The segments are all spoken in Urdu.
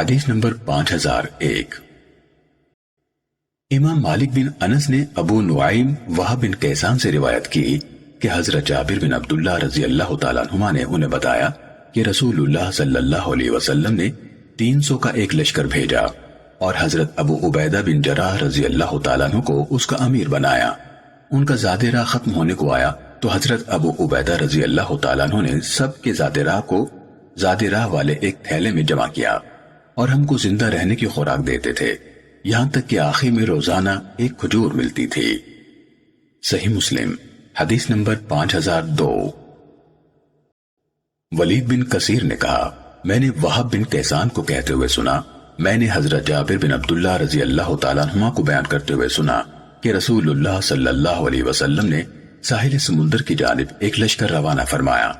حدیث نمبر 5001۔ امام مالک بن انس نے ابو نعیم وہب بن کیسان سے روایت کی کہ حضرت جابر بن عبداللہ رضی اللہ تعالیٰ عنہما نے انہیں بتایا کہ رسول اللہ صلی اللہ علیہ وسلم نے 300 کا ایک لشکر بھیجا اور حضرت ابو عبیدہ بن جراح رضی اللہ تعالیٰ عنہ کو اس کا امیر بنایا۔ ان کا زاد راہ ختم ہونے کو آیا تو حضرت ابو عبیدہ رضی اللہ تعالیٰ عنہ نے سب کے زاد راہ کو زاد راہ والے ایک تھیلے میں جمع کیا اور ہم کو زندہ رہنے کی خوراک دیتے تھے، یہاں تک کہ آخر میں روزانہ ایک کھجور ملتی تھی۔ صحیح مسلم حدیث نمبر 5002۔ ولید بن کثیر نے کہا میں نے وہب بن کیسان کو کہتے ہوئے سنا، میں نے حضرت جابر بن عبداللہ رضی اللہ تعالیٰ عنہما کو بیان کرتے ہوئے سنا کہ رسول اللہ صلی اللہ علیہ وسلم نے ساحل سمندر کی جانب ایک لشکر روانہ فرمایا،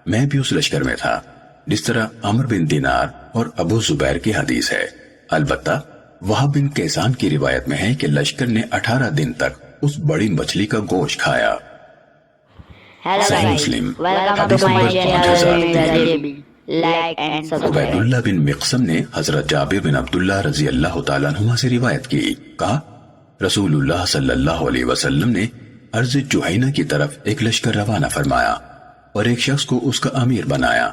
میں بھی اس لشکر میں تھا، جس طرح عمر بن دینار اور ابو زبیر کی حدیث ہے۔ البتہ وہب بن کیسان کی روایت میں ہے کہ لشکر نے 18 دن تک اس بڑی مچھلی کا گوشت کھایا۔ صحیح مسلم حدیث نمبر 5003۔ عبید اللہ بن مقسم نے حضرت جابر بن عبداللہ رضی اللہ تعالیٰ عنہما سے روایت کی، کہا رسول اللہ صلی اللہ علیہ وسلم نے ارض جوہینہ کی طرف ایک لشکر روانہ فرمایا اور ایک شخص کو اس کا امیر بنایا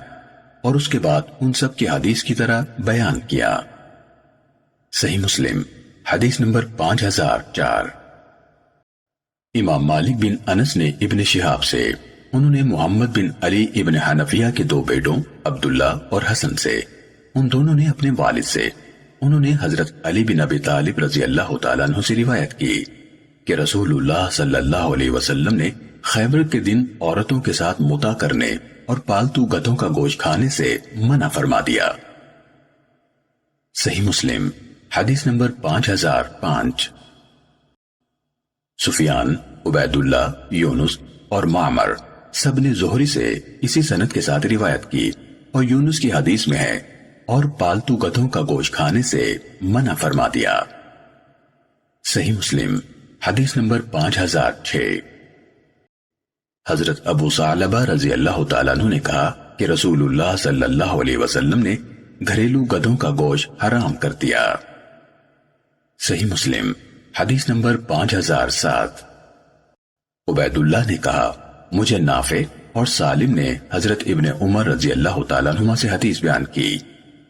اور اس کے بعد ان سب کی حدیث کی طرح بیان کیا۔ صحیح مسلم حدیث نمبر 5004۔ امام مالک بن انس نے ابن شہاب سے، انہوں نے محمد بن علی ابن حنفیہ کے 2 بیٹوں عبداللہ اور حسن سے، ان دونوں نے اپنے والد سے، انہوں نے حضرت علی بن ابی طالب رضی اللہ تعالیٰ عنہ سے روایت کی کہ رسول اللہ صلی اللہ علیہ وسلم نے خیبر کے دن عورتوں کے ساتھ مطاع کرنے اور پالتو گدھوں کا گوشت کھانے سے منع فرما دیا۔ صحیح مسلم حدیث نمبر 5005۔ سفیان، عبید اللہ، یونس اور معمر سب نے زہری سے اسی سند کے ساتھ روایت کی اور یونس کی حدیث میں ہے اور پالتو گدھوں کا گوشت کھانے سے منع فرما دیا۔ صحیح مسلم حدیث نمبر 5006۔ حضرت ابو ثعلبہ رضی اللہ تعالیٰ عنہ نے کہا کہ رسول اللہ صلی اللہ علیہ وسلم نے گھریلو گدھوں کا گوشت حرام کر دیا۔ صحیح مسلم حدیث نمبر 5007۔ عبید اللہ نے کہا مجھے نافع اور سالم نے حضرت ابن عمر رضی اللہ تعالیٰ عنہما سے حدیث بیان کی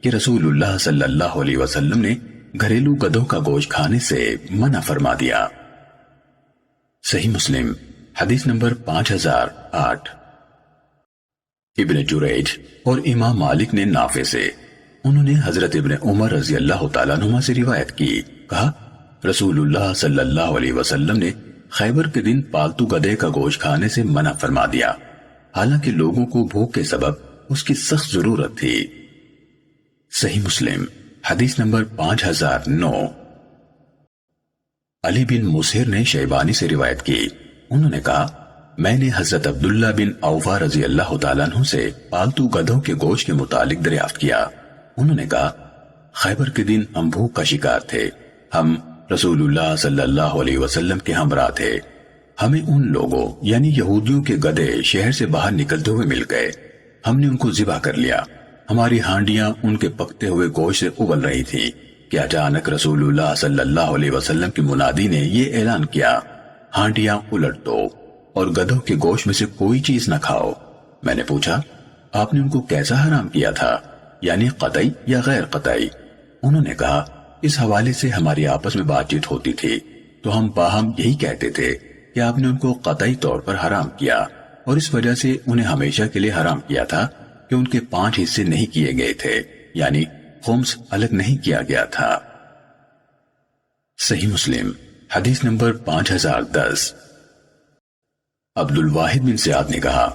کہ رسول اللہ صلی اللہ علیہ وسلم نے گھریلو گدھوں کا گوشت کھانے سے منع فرما دیا۔ صحیح مسلم حدیث نمبر 5008۔ ابن جریج اور امام مالک نے نافع سے، انہوں نے حضرت ابن عمر رضی اللہ تعالیٰ عنہما سے روایت کی، کہا رسول اللہ صلی اللہ علیہ وسلم نے خیبر کے دن پالتو گدھے کا گوشت کھانے سے منع فرما دیا، حالانکہ لوگوں کو بھوک کے سبب اس کی سخت ضرورت تھی۔ صحیح مسلم حدیث نمبر 5009۔ علی بن مسہر نے شیبانی سے روایت کی، انہوں نے کہا میں نے حضرت عبداللہ بن اوفا رضی اللہ تعالیٰ عنہ سے پالتو گدھوں کے گوشت کے متعلق دریافت کیا۔ انہوں نے کہا خیبر کے دن ہم بھوک کا شکار تھے، ہم رسول اللہ صلی اللہ علیہ وسلم کے ہمراہ تھے، ہمیں ان لوگوں یعنی یہودیوں کے گدھے شہر سے باہر نکلتے ہوئے مل گئے، ہم نے ان کو ذبح کر لیا، ہماری ہانڈیاں ان کے پکتے ہوئے گوشت سے ابل رہی تھی کہ اچانک رسول اللہ صلی اللہ علیہ وسلم کے منادی نے یہ اعلان کیا ہانڈیاں الٹ دو اور گدھوں کے گوشت میں سے کوئی چیز نہ کھاؤ۔ میں نے پوچھا آپ نے ان کو کیسا حرام کیا تھا، یعنی قطعی یا غیر قطعی؟ انہوں نے کہا اس حوالے سے ہماری آپس میں بات چیت ہوتی تھی تو ہم باہم یہی کہتے تھے کہ آپ نے ان کو قطعی طور پر حرام کیا اور اس وجہ سے انہیں ہمیشہ کے لیے حرام کیا تھا کہ ان کے 5 حصے نہیں کیے گئے تھے، یعنی خمس الگ نہیں کیا گیا تھا۔ صحیح مسلم حدیث نمبر 5010۔ عبد الواحد بن زیاد نے کہا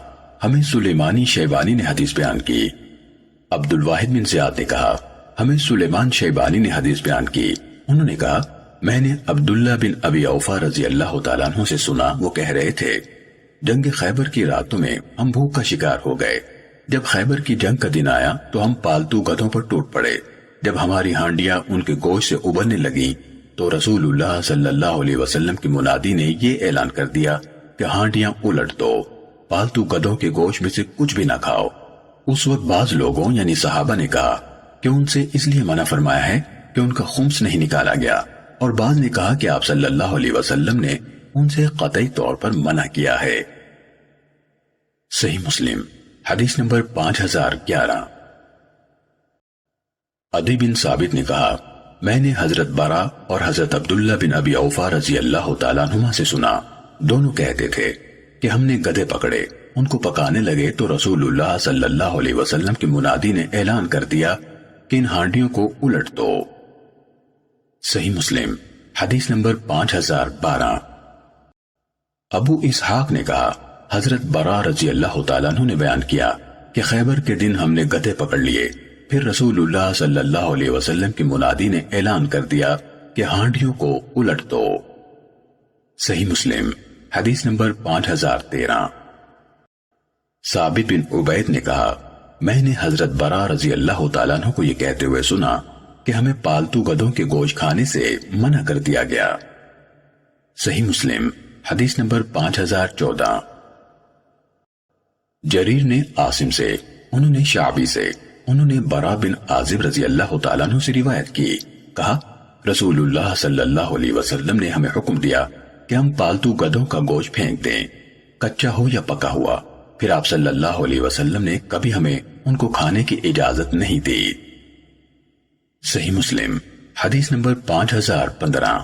ہمیں سلیمانی شیبانی نے حدیث بیان کی۔ عبد الواحد بن زیاد نے کہا ہمیں سلیمان شیبانی نے حدیث بیان کی، انہوں نے کہا میں نے عبداللہ بن ابی اوفا رضی اللہ تعالیٰ عنہ سے سنا، وہ کہہ رہے تھے جنگ خیبر کی راتوں میں ہم بھوک کا شکار ہو گئے، جب خیبر کی جنگ کا دن آیا تو ہم پالتو گدھوں پر ٹوٹ پڑے، جب ہماری ہانڈیاں ان کے گوشت سے ابلنے لگیں تو رسول اللہ صلی اللہ علیہ وسلم کی منادی نے یہ اعلان کر دیا کہ ہانڈیاں الٹ دو، پالتو گدھوں کے گوشت میں سے کچھ بھی نہ کھاؤ۔ اس وقت بعض لوگوں یعنی صحابہ نے کہا کہ ان سے اس لیے منع فرمایا ہے کہ ان کا خمس نہیں نکالا گیا، اور بعض نے کہا کہ آپ صلی اللہ علیہ وسلم نے ان سے قطعی طور پر منع کیا ہے۔ صحیح مسلم حدیث نمبر 5011۔ عدی بن ثابت نے کہا، میں نے حضرت برا اور حضرت عبداللہ بن ابی اوفا رضی اللہ تعالیٰ عنہما سے سنا، دونوں کہتے تھے کہ ہم نے گدھے پکڑے، ان کو پکانے لگے تو رسول اللہ صلی اللہ علیہ وسلم کے منادی نے اعلان کر دیا کہ ان ہانڈیوں کو الٹ دو۔ صحیح مسلم حدیث نمبر 5012۔ ابو اسحاق نے کہا، حضرت برا رضی اللہ تعالیٰ عنہ نے بیان کیا کہ خیبر کے دن ہم نے گدھے پکڑ لیے، پھر رسول اللہ صلی اللہ علیہ وسلم کے منادی نے اعلان کر دیا کہ ہانڈیوں کو الٹ دو۔ صحیح مسلم حدیث نمبر 5013۔ ثابت بن عبید نے کہا، میں نے حضرت برا رضی اللہ تعالیٰ عنہ کو یہ کہتے ہوئے سنا کہ ہمیں پالتو گدھوں کے گوشت کھانے سے منع کر دیا گیا۔ صحیح مسلم حدیث نمبر 5014۔ جریر نے عاصم سے، انہوں نے شعبی سے، انہوں نے برا بن عازب رضی اللہ تعالیٰ عنہ سے روایت کی، کہا رسول اللہ صلی اللہ علیہ وسلم نے ہمیں حکم دیا کہ ہم پالتو گدھوں کا گوشت پھینک دیں، کچا ہو یا پکا ہوا، پھر آپ صلی اللہ علیہ وسلم نے کبھی ہمیں ان کو کھانے کی اجازت نہیں دی۔ صحیح مسلم حدیث نمبر 5015۔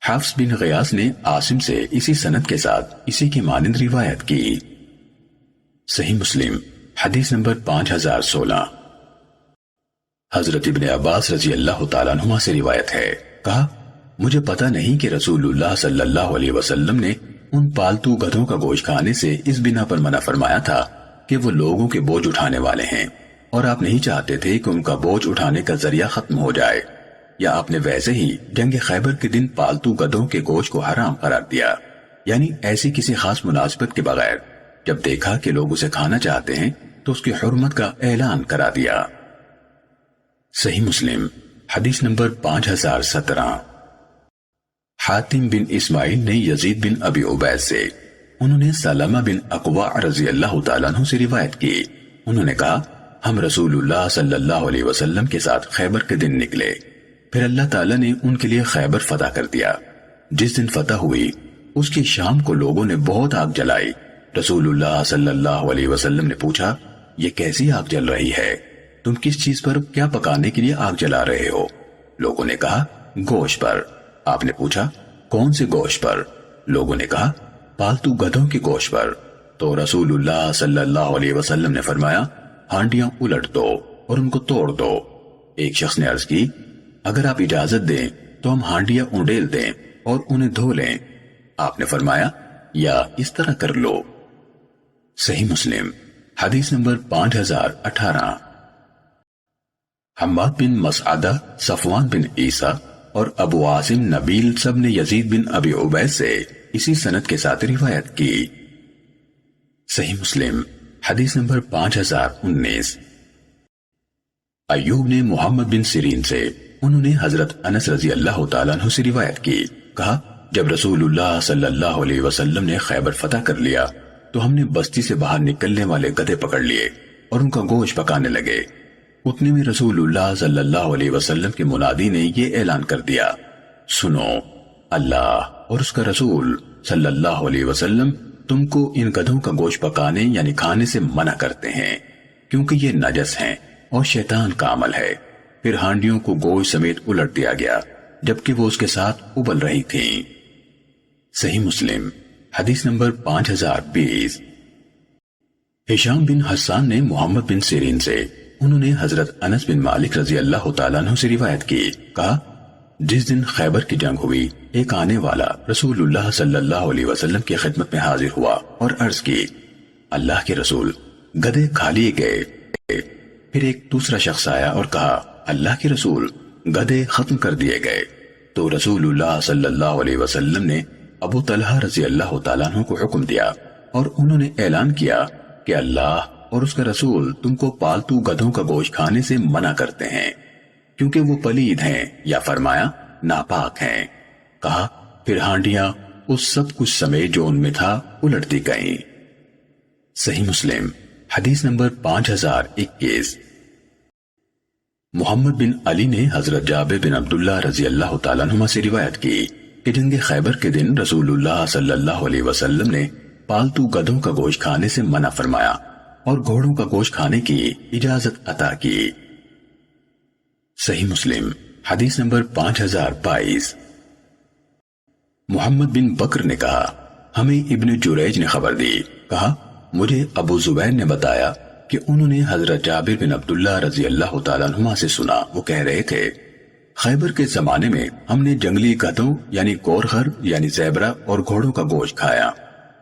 حفص بن غیاث نے عاصم سے اسی سند کے ساتھ اسی کی مانند روایت کی۔ صحیح مسلم حدیث نمبر 5016۔ حضرت ابن عباس رضی اللہ تعالیٰ عنہما سے روایت ہے، کہا مجھے پتہ نہیں کہ رسول اللہ صلی اللہ علیہ وسلم نے ان پالتو گدھوں کا گوشت کھانے سے اس بنا پر منع فرمایا تھا کہ وہ لوگوں کے بوجھ اٹھانے والے ہیں، اور آپ نہیں چاہتے تھے کہ ان کا بوجھ اٹھانے کا ذریعہ ختم ہو جائے، یا آپ نے ویسے ہی جنگ خیبر کے دن پالتو گدھوں کے گوشت کو حرام قرار دیا، یعنی ایسی کسی خاص مناسبت کے بغیر جب دیکھا کہ لوگ اسے کھانا چاہتے ہیں تو اس کی حرمت کا اعلان کرا دیا۔ صحیح مسلم حدیث نمبر 5017۔ حاتم بن اسماعیل نے یزید بن ابی عبید سے، انہوں نے سلمہ بن اقوع رضی اللہ تعالیٰ عنہ سے روایت کی، انہوں نے کہا ہم رسول اللہ صلی اللہ علیہ وسلم کے ساتھ خیبر کے دن نکلے، پھر اللہ تعالیٰ نے ان کے لیے خیبر فتح کر دیا۔ جس دن فتح ہوئی اس کی شام کو لوگوں نے بہت آگ جلائی۔ رسول اللہ صلی اللہ علیہ وسلم نے پوچھا، یہ کیسی آگ جل رہی ہے؟ تم کس چیز پر کیا پکانے کے لیے آگ جلا رہے ہو؟ لوگوں نے کہا گوشت پر۔ آپ نے پوچھا کون سے گوشت پر؟ لوگوں نے کہا پالتو گدھوں کے گوشت پر۔ تو رسول اللہ صلی اللہ علیہ وسلم نے فرمایا ہانڈیاں الٹ دو اور ان کو توڑ دو۔ ایک شخص نے عرض کی اگر آپ اجازت دیں تو ہم ہانڈیاں اونڈیل دیں اور انہیں دھو لیں۔ آپ نے فرمایا یا اس طرح کر لو۔ صحیح مسلم حدیث نمبر 5018۔ حماد بن مسعدہ، صفوان بن عیسیٰ اور ابو عاصم نبیل سب نے یزید بن ابی عبید سے اسی سند کے ساتھ روایت کی۔ صحیح مسلم حدیث نمبر 5019۔ ایوب نے محمد بن سیرین سے، انہوں نے حضرت انس رضی اللہ تعالیٰ عنہ سے روایت کی، کہا جب رسول اللہ صلی اللہ علیہ وسلم نے خیبر فتح کر لیا تو ہم نے بستی سے باہر نکلنے والے گدھے پکڑ لیے اور ان کا گوشت پکانے لگے۔ اتنے میں رسول اللہ صلی اللہ علیہ وسلم کے منادی نے یہ اعلان کر دیا، سنو اللہ اور اس کا رسول صلی اللہ علیہ وسلم تم کو ان گدھوں کا گوشت پکانے یعنی کھانے سے منع کرتے ہیں، کیونکہ یہ نجس ہیں اور شیطان کا عمل ہے۔ پھر ہانڈیوں کو گوشت سمیت الٹ دیا گیا جبکہ وہ اس کے ساتھ ابل رہی تھیں۔ صحیح مسلم حدیث نمبر 5020۔ ہشام بن حسان نے محمد بن سیرین سے، انہوں نے حضرت انس بن مالک رضی اللہ تعالیٰ عنہ سے روایت کی، کہا جس دن خیبر کی جنگ ہوئی ایک آنے والا رسول اللہ صلی اللہ علیہ وسلم کی خدمت میں حاضر ہوا اور عرض کی اللہ کے رسول گدھے کھا لیے گئے۔ پھر ایک دوسرا شخص آیا اور کہا اللہ کے رسول گدھے ختم کر دیے گئے۔ تو رسول اللہ صلی اللہ علیہ وسلم نے ابو طلحہ رضی اللہ تعالیٰ عنہ کو حکم دیا اور انہوں نے اعلان کیا کہ اللہ اور اس کا رسول تم کو پالتو گدھوں کا گوشت کھانے سے منع کرتے ہیں کیونکہ وہ پلید ہیں، یا فرمایا ناپاک ہیں۔ کہا پھر ہانڈیاں اس سب کچھ سمیت جو ان میں تھا الٹ دی گئیں۔ صحیح مسلم حدیث نمبر 5021۔ محمد بن علی نے حضرت جابر بن عبداللہ رضی اللہ تعالیٰ عنہما سے روایت کی کہ جنگ خیبر کے دن رسول اللہ صلی اللہ علیہ وسلم نے پالتو گدھوں کا گوشت کھانے سے منع فرمایا اور گھوڑوں کا گوشت کھانے کی اجازت عطا کی۔ صحیح مسلم حدیث نمبر 5022۔ محمد بن بکر نے کہا ہمیں ابن جریج نے خبر دی، کہا مجھے ابو زبیر نے بتایا کہ انہوں نے حضرت جابر بن عبداللہ رضی اللہ تعالیٰ عنہما سے سنا، وہ کہہ رہے تھے خیبر کے زمانے میں ہم نے جنگلی گدھوں یعنی گورخر یعنی زیبرا اور گھوڑوں کا گوشت کھایا،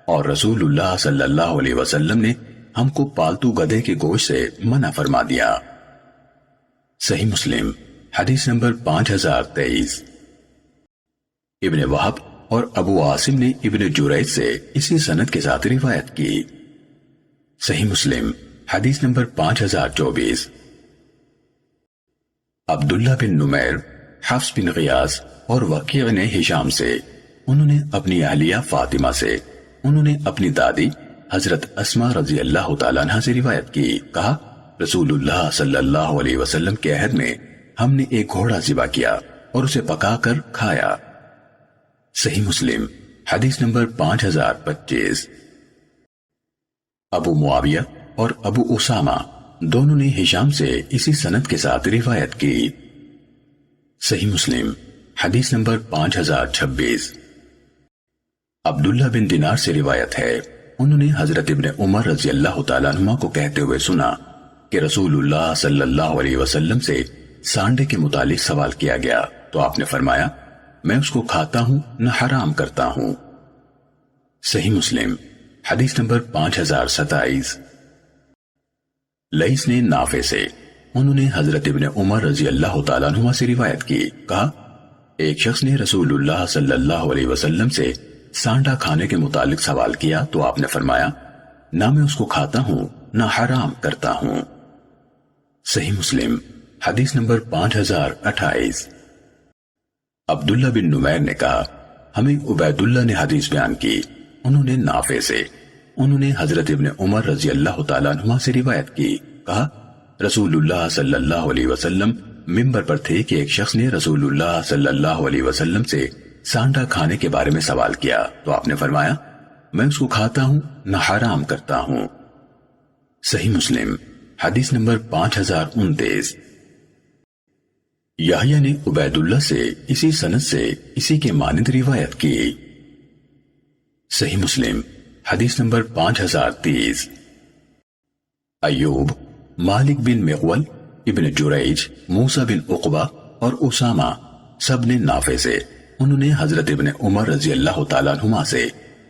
اور رسول اللہ صلی اللہ علیہ وسلم نے ہم کو پالتو گدھے کے گوشت سے منع فرما دیا۔ صحیح مسلم حدیث نمبر 5023۔ ابن وہب اور ابو عاصم نے ابن جریج سے اسی سند کے ساتھ روایت کی۔ صحیح مسلم حدیث نمبر 5024۔ عبداللہ بن نمیر، حفص بن غیاث اور وکیع نے ہشام سے، انہوں نے اپنی اہلیہ فاطمہ سے، انہوں نے اپنی دادی حضرت اسماء رضی اللہ تعالیٰ عنہ سے روایت کی، کہا رسول اللہ صلی اللہ علیہ وسلم کے عہد میں ہم نے ایک گھوڑا ذبح کیا اور اسے پکا کر کھایا۔ صحیح مسلم حدیث نمبر 5025۔ ابو معاویہ اور ابو اسامہ دونوں نے ہشام سے اسی سند کے ساتھ روایت کی۔ صحیح مسلم حدیث نمبر 5026۔ عبداللہ بن دینار سے روایت ہے، انہوں نے حضرت ابن عمر رضی اللہ تعالیٰ عنہ کو کہتے ہوئے سنا کہ رسول اللہ صلی اللہ علیہ وسلم سے سانڈے کے متعلق سوال کیا گیا تو آپ نے فرمایا میں اس کو کھاتا ہوں نہ حرام کرتا ہوں۔ صحیح مسلم حدیث نمبر 5027۔ لیث نے نافع سے، انہوں نے حضرت ابن عمر رضی اللہ تعالیٰ عنہ سے روایت کی، کہا ایک شخص نے رسول اللہ صلی اللہ علیہ وسلم سے سانڈا کھانے کے متعلق سوال کیا تو آپ نے فرمایا نہ میں اس کو کھاتا ہوں نہ حرام کرتا ہوں۔ صحیح مسلم حدیث نمبر 5028۔ عبداللہ بن نمیر نے کہا ہمیں عبید اللہ نے حدیث بیان کی، انہوں نے نافع سے، انہوں نے حضرت ابن عمر رضی اللہ تعالیٰ عنہ سے روایت کی، کہا رسول اللہ صلی اللہ علیہ وسلم منبر پر تھے کہ ایک شخص نے رسول اللہ صلی اللہ علیہ وسلم سے سانڈا کھانے کے بارے میں سوال کیا تو آپ نے فرمایا میں اس کو کھاتا ہوں نہ حرام کرتا ہوں۔ صحیح مسلم حدیث نمبر 5029۔ یحییٰ نے عبید اللہ سے اسی سند سے اسی کے مانند روایت کی۔ صحیح مسلم حدیث نمبر 5030۔ ایوب، مالک بن مغول، ابن جریج، موسیٰ بن عقبہ اور اسامہ سب نے نافع سے، انہوں نے حضرت ابن عمر رضی اللہ تعالیٰ عنہما سے،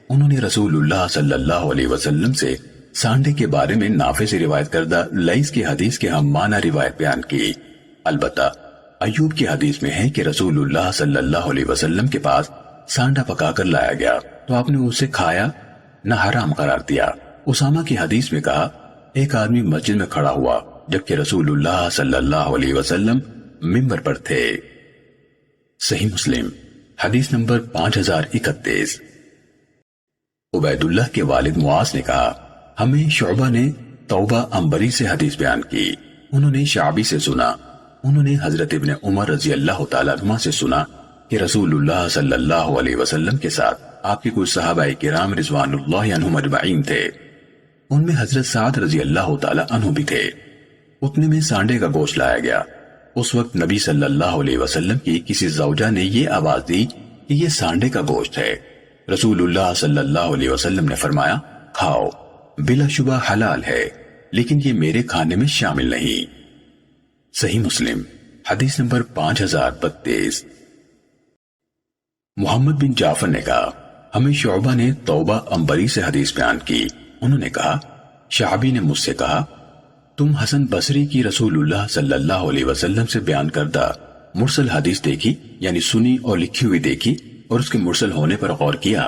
انہوں نے رسول اللہ صلی اللہ علیہ وسلم سے سانڈے کے بارے میں نافع سے روایت کردہ لیث کی حدیث کے ہم معنی روایت بیان کی۔ البتہ ایوب کی حدیث میں ہے کہ رسول اللہ صلی اللہ علیہ وسلم کے پاس سانڈا پکا کر لایا گیا تو آپ نے اسے کھایا نہ حرام قرار دیا۔ اسامہ کی حدیث میں کہا ایک آدمی مسجد میں کھڑا ہوا جبکہ رسول اللہ صلی اللہ علیہ وسلم منبر پر تھے۔ صحیح مسلم حدیث نمبر 5031۔ عبید اللہ کے والد معاذ نے کہا ہمیں شعبہ نے توبہ عنبری سے حدیث بیان کی، انہوں نے شعبی سے سنا، انہوں نے حضرت ابن عمر رضی اللہ تعالیٰ عنہ سے سنا کہ رسول اللہ صلی اللہ علیہ وسلم کے ساتھ آپ کے کچھ صحابہ کرام رضوان اللہ عنہم اجمعین تھے، ان میں حضرت سعد رضی اللہ تعالیٰ عنہ بھی تھے۔ اتنے میں سانڈے کا گوشت لایا گیا، اس وقت نبی صلی اللہ علیہ وسلم کی کسی زوجہ نے یہ آواز دی کہ یہ سانڈے کا گوشت ہے۔ رسول اللہ صلی اللہ علیہ وسلم نے فرمایا کھاؤ، بلا شبہ حلال ہے، لیکن یہ میرے کھانے میں شامل نہیں۔ صحیح مسلم حدیث نمبر 5032۔ محمد بن جعفر نے کہا ہمیں شعبہ نے توبہ عنبری سے حدیث بیان کی، انہوں نے کہا شعبی نے مجھ سے کہا تم حسن بصری کی رسول اللہ صلی اللہ علیہ وسلم سے بیان کردہ مرسل حدیث دیکھی، یعنی سنی اور لکھی ہوئی دیکھی اور اس کے مرسل ہونے پر غور کیا؟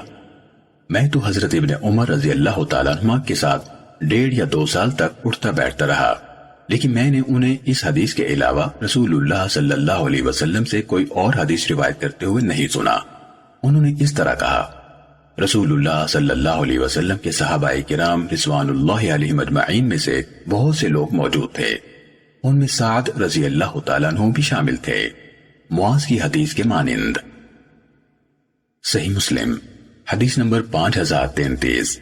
میں تو حضرت ابن عمر رضی اللہ تعالیٰ عنہ کے ساتھ 1.5 یا 2 سال تک اٹھتا بیٹھتا رہا، لیکن میں نے انہیں اس حدیث کے علاوہ رسول اللہ صلی اللہ علیہ وسلم سے کوئی اور حدیث روایت کرتے ہوئے نہیں سنا۔ انہوں نے اس طرح کہا رسول اللہ صلی اللہ علیہ وسلم کے صحابہ کرام رضوان اللہ علیہم اجمعین میں سے بہت سے لوگ موجود تھے، ان میں سعد رضی اللہ تعالیٰ عنہ بھی شامل تھے، معاذ کی حدیث کے مانند۔ صحیح مسلم حدیث نمبر 5033۔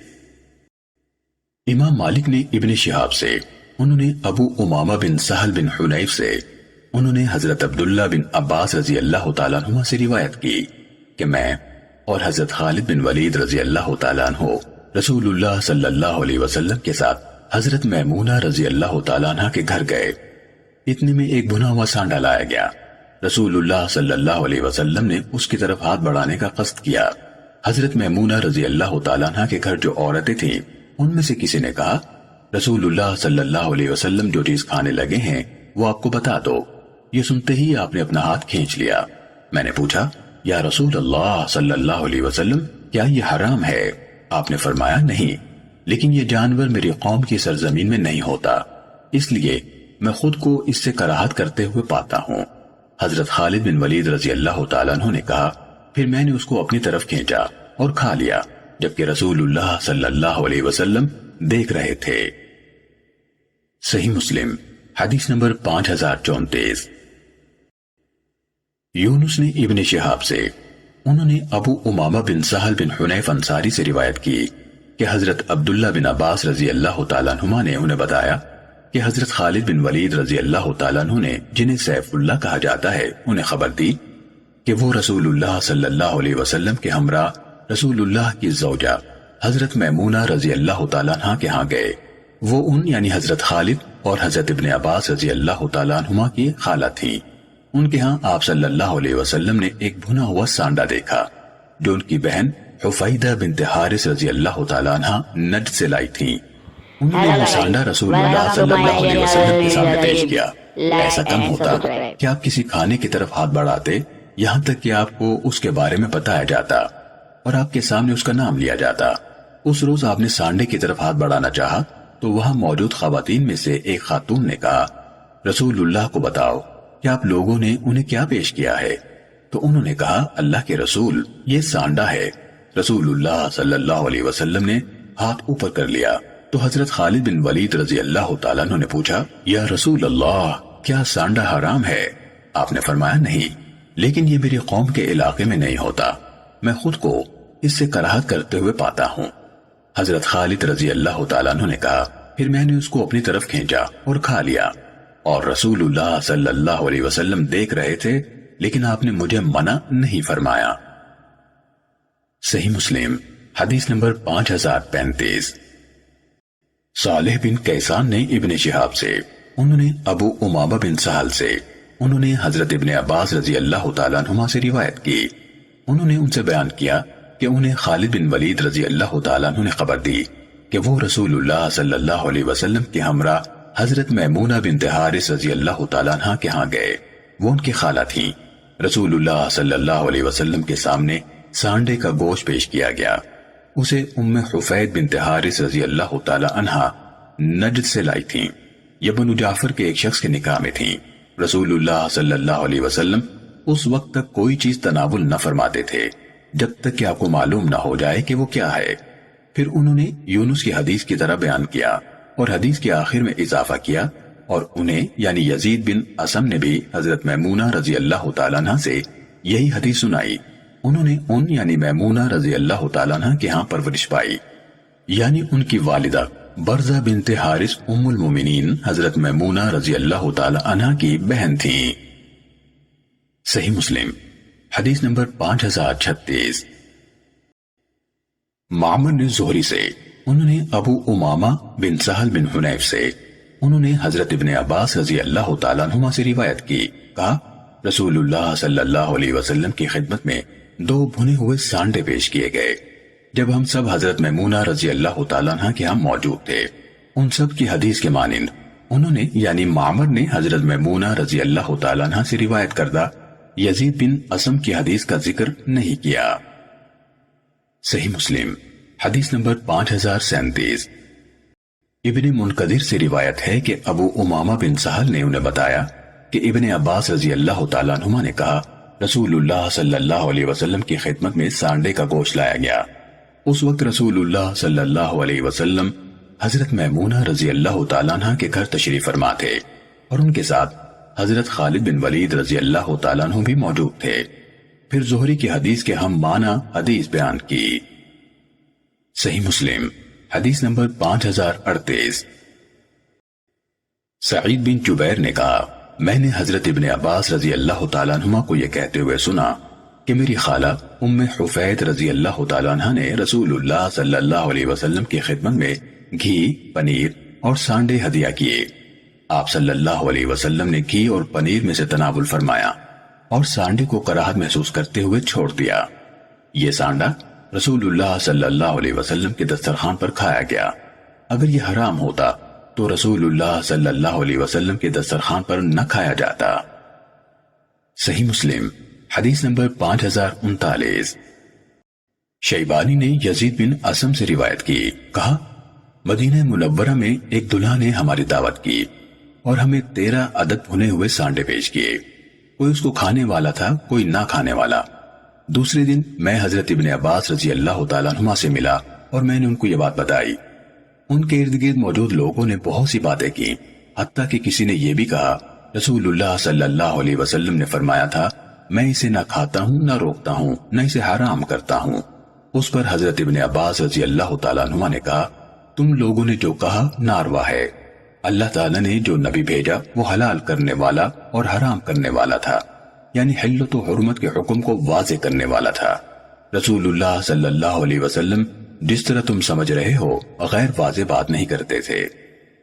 امام مالک نے ابن شہاب سے، انہوں نے ابو امامہ بن سہل بن حنیف سے، انہوں نے حضرت عبداللہ بن عباس رضی اللہ تعالیٰ عنہ سے روایت کی کہ میں اور حضرت خالد بن ولید رضی اللہ تعالیٰ عنہ رسول اللہ صلی اللہ علیہ وسلم کے ساتھ حضرت میمونہ رضی اللہ تعالیٰ عنہ کے گھر گئے۔ اتنے میں ایک بھنا ہوا سانڈا لایا گیا۔ رسول اللہ صلی اللہ علیہ وسلم نے اس کی طرف ہاتھ بڑھانے کا قصد کیا۔ حضرت میمونہ رضی اللہ تعالیٰ عنہ کے گھر جو عورتیں تھیں ان میں سے کسی نے کہا، رسول اللہ صلی اللہ علیہ وسلم جو چیز کھانے لگے ہیں وہ آپ کو بتا دو۔ یہ سنتے ہی آپ نے اپنا ہاتھ کھینچ لیا۔ میں نے پوچھا، یا رسول اللہ صلی اللہ علیہ وسلم کیا یہ حرام ہے؟ آپ نے فرمایا نہیں، لیکن یہ جانور میری قوم کی سرزمین میں نہیں ہوتا، اس لیے میں خود کو اس سے کراہت کرتے ہوئے پاتا ہوں۔ حضرت خالد بن ولید رضی اللہ تعالیٰ عنہ نے کہا، پھر میں نے اس کو اپنی طرف کھینچا اور کھا لیا، جبکہ رسول اللہ صلی اللہ علیہ وسلم دیکھ رہے تھے۔ صحیح مسلم حدیث نمبر 5034۔ یونس نے ابن شہاب سے، انہوں نے ابو امامہ بن سہل بن حنیف انصاری سے روایت کی کہ حضرت عبداللہ بن عباس رضی اللہ تعالیٰ عنہما نے انہیں بتایا کہ حضرت خالد بن ولید رضی اللہ تعالیٰ عنہ نے، جنہیں سیف اللہ کہا جاتا ہے، انہیں خبر دی کہ وہ رسول اللہ صلی اللہ علیہ وسلم کے ہمراہ رسول اللہ کی زوجہ حضرت میمونہ رضی اللہ تعالیٰ عنہ کے ہاں گئے۔ وہ ان یعنی حضرت خالد اور حضرت ابن عباس رضی اللہ تعالیٰ عنہما کی خالہ تھیں۔ ان کے ہاں آپ صلی اللہ علیہ وسلم نے ایک بھنا ہوا سانڈا دیکھا جو ان کی بہن حفیدہ بنت حارث رضی اللہ تعالیٰ عنہ نجد سے لائی تھیں۔ انہوں نے وہ سانڈا رسول اللہ صلی اللہ علیہ وسلم کے سامنے پیش کیا۔ ایسا کم ہوتا کہ آپ کسی کھانے کی طرف ہاتھ بڑھاتے یہاں تک کہ آپ کو اس کے بارے میں بتایا جاتا اور آپ کے سامنے اس کا نام لیا جاتا۔ اس روز آپ نے سانڈے کی طرف ہاتھ بڑھانا چاہا تو وہاں موجود خواتین میں سے ایک خاتون نے کہا، رسول اللہ کو بتاؤ کہ آپ لوگوں نے انہیں کیا پیش کیا ہے؟ تو انہوں نے کہا، اللہ کے رسول، یہ سانڈا ہے۔ رسول اللہ صلی اللہ علیہ وسلم نے ہاتھ اوپر کر لیا تو حضرت خالد بن ولید رضی اللہ تعالیٰ عنہ نے پوچھا، یا رسول اللہ کیا سانڈا حرام ہے؟ آپ نے فرمایا نہیں، لیکن یہ میری قوم کے علاقے میں نہیں ہوتا، میں خود کو اس سے کراہت کرتے ہوئے پاتا ہوں۔ حضرت خالد رضی اللہ تعالیٰ عنہ نے کہا، پھر میں نے اس کو اپنی طرف کھینچا اور کھا لیا، اور رسول اللہ صلی اللہ علیہ وسلم دیکھ رہے تھے، لیکن آپ نے مجھے منع نہیں فرمایا۔ صحیح مسلم حدیث نمبر 5035۔ صالح بن کیسان نے ابن شہاب سے، انہوں نے ابو امامہ بن سہل سے، انہوں نے حضرت ابن عباس رضی اللہ تعالیٰ عنہما سے روایت کی، انہوں نے ان سے بیان کیا کہ انہیں خالد بن ولید رضی اللہ تعالیٰ عنہ نے خبر دی کہ وہ رسول اللہ صلی اللہ علیہ وسلم کے ہمراہ حضرت میمونہ بنت حارث رضی اللہ تعالیٰ عنہ کے ہاں گئے۔ وہ ان کی خالہ تھیں۔ رسول اللہ صلی اللہ علیہ وسلم کے سامنے سانڈے کا گوشت پیش کیا گیا۔ اسے ام حفید بنت حارث رضی اللہ تعالیٰ عنہ نجد سے لائی تھیں۔ یہ بنو جعفر کے ایک شخص کے نکاح میں تھیں۔ رسول اللہ صلی اللہ علیہ وسلم اس وقت تک کوئی چیز تناول نہ فرماتے تھے جب تک کہ آپ کو معلوم نہ ہو جائے کہ وہ کیا ہے۔ پھر انہوں نے یونس کی حدیث کی طرح بیان کیا اور حدیث کے آخر میں اضافہ کیا، اور انہیں یعنی یزید بن اسم نے بھی حضرت میمونہ رضی اللہ تعالیٰ عنہ سے یہی حدیث سنائی۔ انہوں نے ان یعنی میمونہ رضی اللہ تعالیٰ عنہ کے ہاں پرورش پائی، یعنی ان کی والدہ برزہ بنت حارث ام المومنین حضرت میمونہ رضی اللہ تعالیٰ عنہ کی بہن تھیں۔ صحیح مسلم حدیث نمبر 5036۔ معمر نے زہری سے، انہوں نے ابو امامہ بن سہل بن حنیف سے، انہوں نے حضرت ابن عباس رضی اللہ تعالیٰ عنہما سے روایت کی، کہا رسول اللہ صلی اللہ علیہ وسلم کی خدمت میں 2 بھنے ہوئے سانڈے پیش کیے گئے جب ہم سب حضرت میمونہ رضی اللہ تعالیٰ عنہ کے ہاں موجود تھے۔ ان سب کی حدیث کے مانند انہوں نے یعنی معمر نے حضرت میمونہ رضی اللہ تعالیٰ عنہ سے روایت کردہ یزید بن اسم کی حدیث کا ذکر نہیں کیا۔ صحیح مسلم حدیث نمبر 5037۔ ابن منقدر سے روایت ہے کہ ابو امامہ بن سہل نے انہیں بتایا کہ ابن عباس رضی اللہ تعالیٰ عنہما نے کہا رسول اللہ صلی اللہ علیہ وسلم کی خدمت میں سانڈے کا گوشت لایا گیا۔ اس وقت رسول اللہ صلی اللہ علیہ وسلم حضرت میمونہ رضی اللہ تعالیٰ عنہ کے گھر تشریف فرما تھے۔ اور ان کے ساتھ حضرت خالد بن ولید رضی اللہ تعالیٰ عنہ بھی موجود تھے۔ پھر زہری کی حدیث کے ہم معنی حدیث بیان کی۔ صحیح مسلم حدیث نمبر 5038۔ سعید بن جبیر نے کہا میں نے حضرت ابن عباس رضی اللہ تعالیٰ عنہما کو یہ کہتے ہوئے سنا کہ میری خالہ ام حفید رضی اللہ تعالیٰ عنہ نے رسول اللہ صلی اللہ علیہ وسلم کی خدمت میں گھی، پنیر اور سانڈے ہدیہ کیے۔ آپ صلی اللہ علیہ وسلم نے گھی اور پنیر میں سے تناول فرمایا اور سانڈے کو کراہت محسوس کرتے ہوئے چھوڑ دیا۔ یہ سانڈا رسول اللہ صلی اللہ علیہ وسلم کے دسترخوان پر کھایا گیا۔ اگر یہ حرام ہوتا تو رسول اللہ صلی اللہ علیہ وسلم کے دسترخوان پر نہ کھایا جاتا۔ صحیح مسلم حدیث نمبر 5039۔ شیبانی نے یزید بن اسم سے روایت کی، کہا مدینہ منورہ میں ایک دلہا نے ہماری دعوت کی اور ہمیں 13 عدد بھنے ہوئے سانڈے پیش کیے۔ کوئی اس کو کھانے والا تھا، کوئی نہ کھانے والا۔ دوسرے دن میں حضرت ابن عباس رضی اللہ تعالیٰ عنہما سے ملا اور میں نے ان کو یہ بات بتائی۔ ان کے ارد گرد موجود لوگوں نے بہت سی باتیں کی، حتیٰ کہ کسی نے یہ بھی کہا رسول اللہ صلی اللہ علیہ وسلم نے فرمایا تھا میں اسے نہ کھاتا ہوں نہ روکتا ہوں نہ اسے حرام کرتا ہوں۔ اس پر حضرت ابن عباس رضی اللہ تعالیٰ عنہما نے کہا تم لوگوں نے جو کہا ناروا ہے۔ اللہ تعالیٰ نے جو نبی بھیجا وہ حلال کرنے والا اور حرام کرنے والا تھا، یعنی حلت و حرمت کے حکم کو واضح کرنے والا تھا۔ رسول اللہ صلی اللہ علیہ وسلم جس طرح تم سمجھ رہے ہو غیر واضح بات نہیں کرتے تھے۔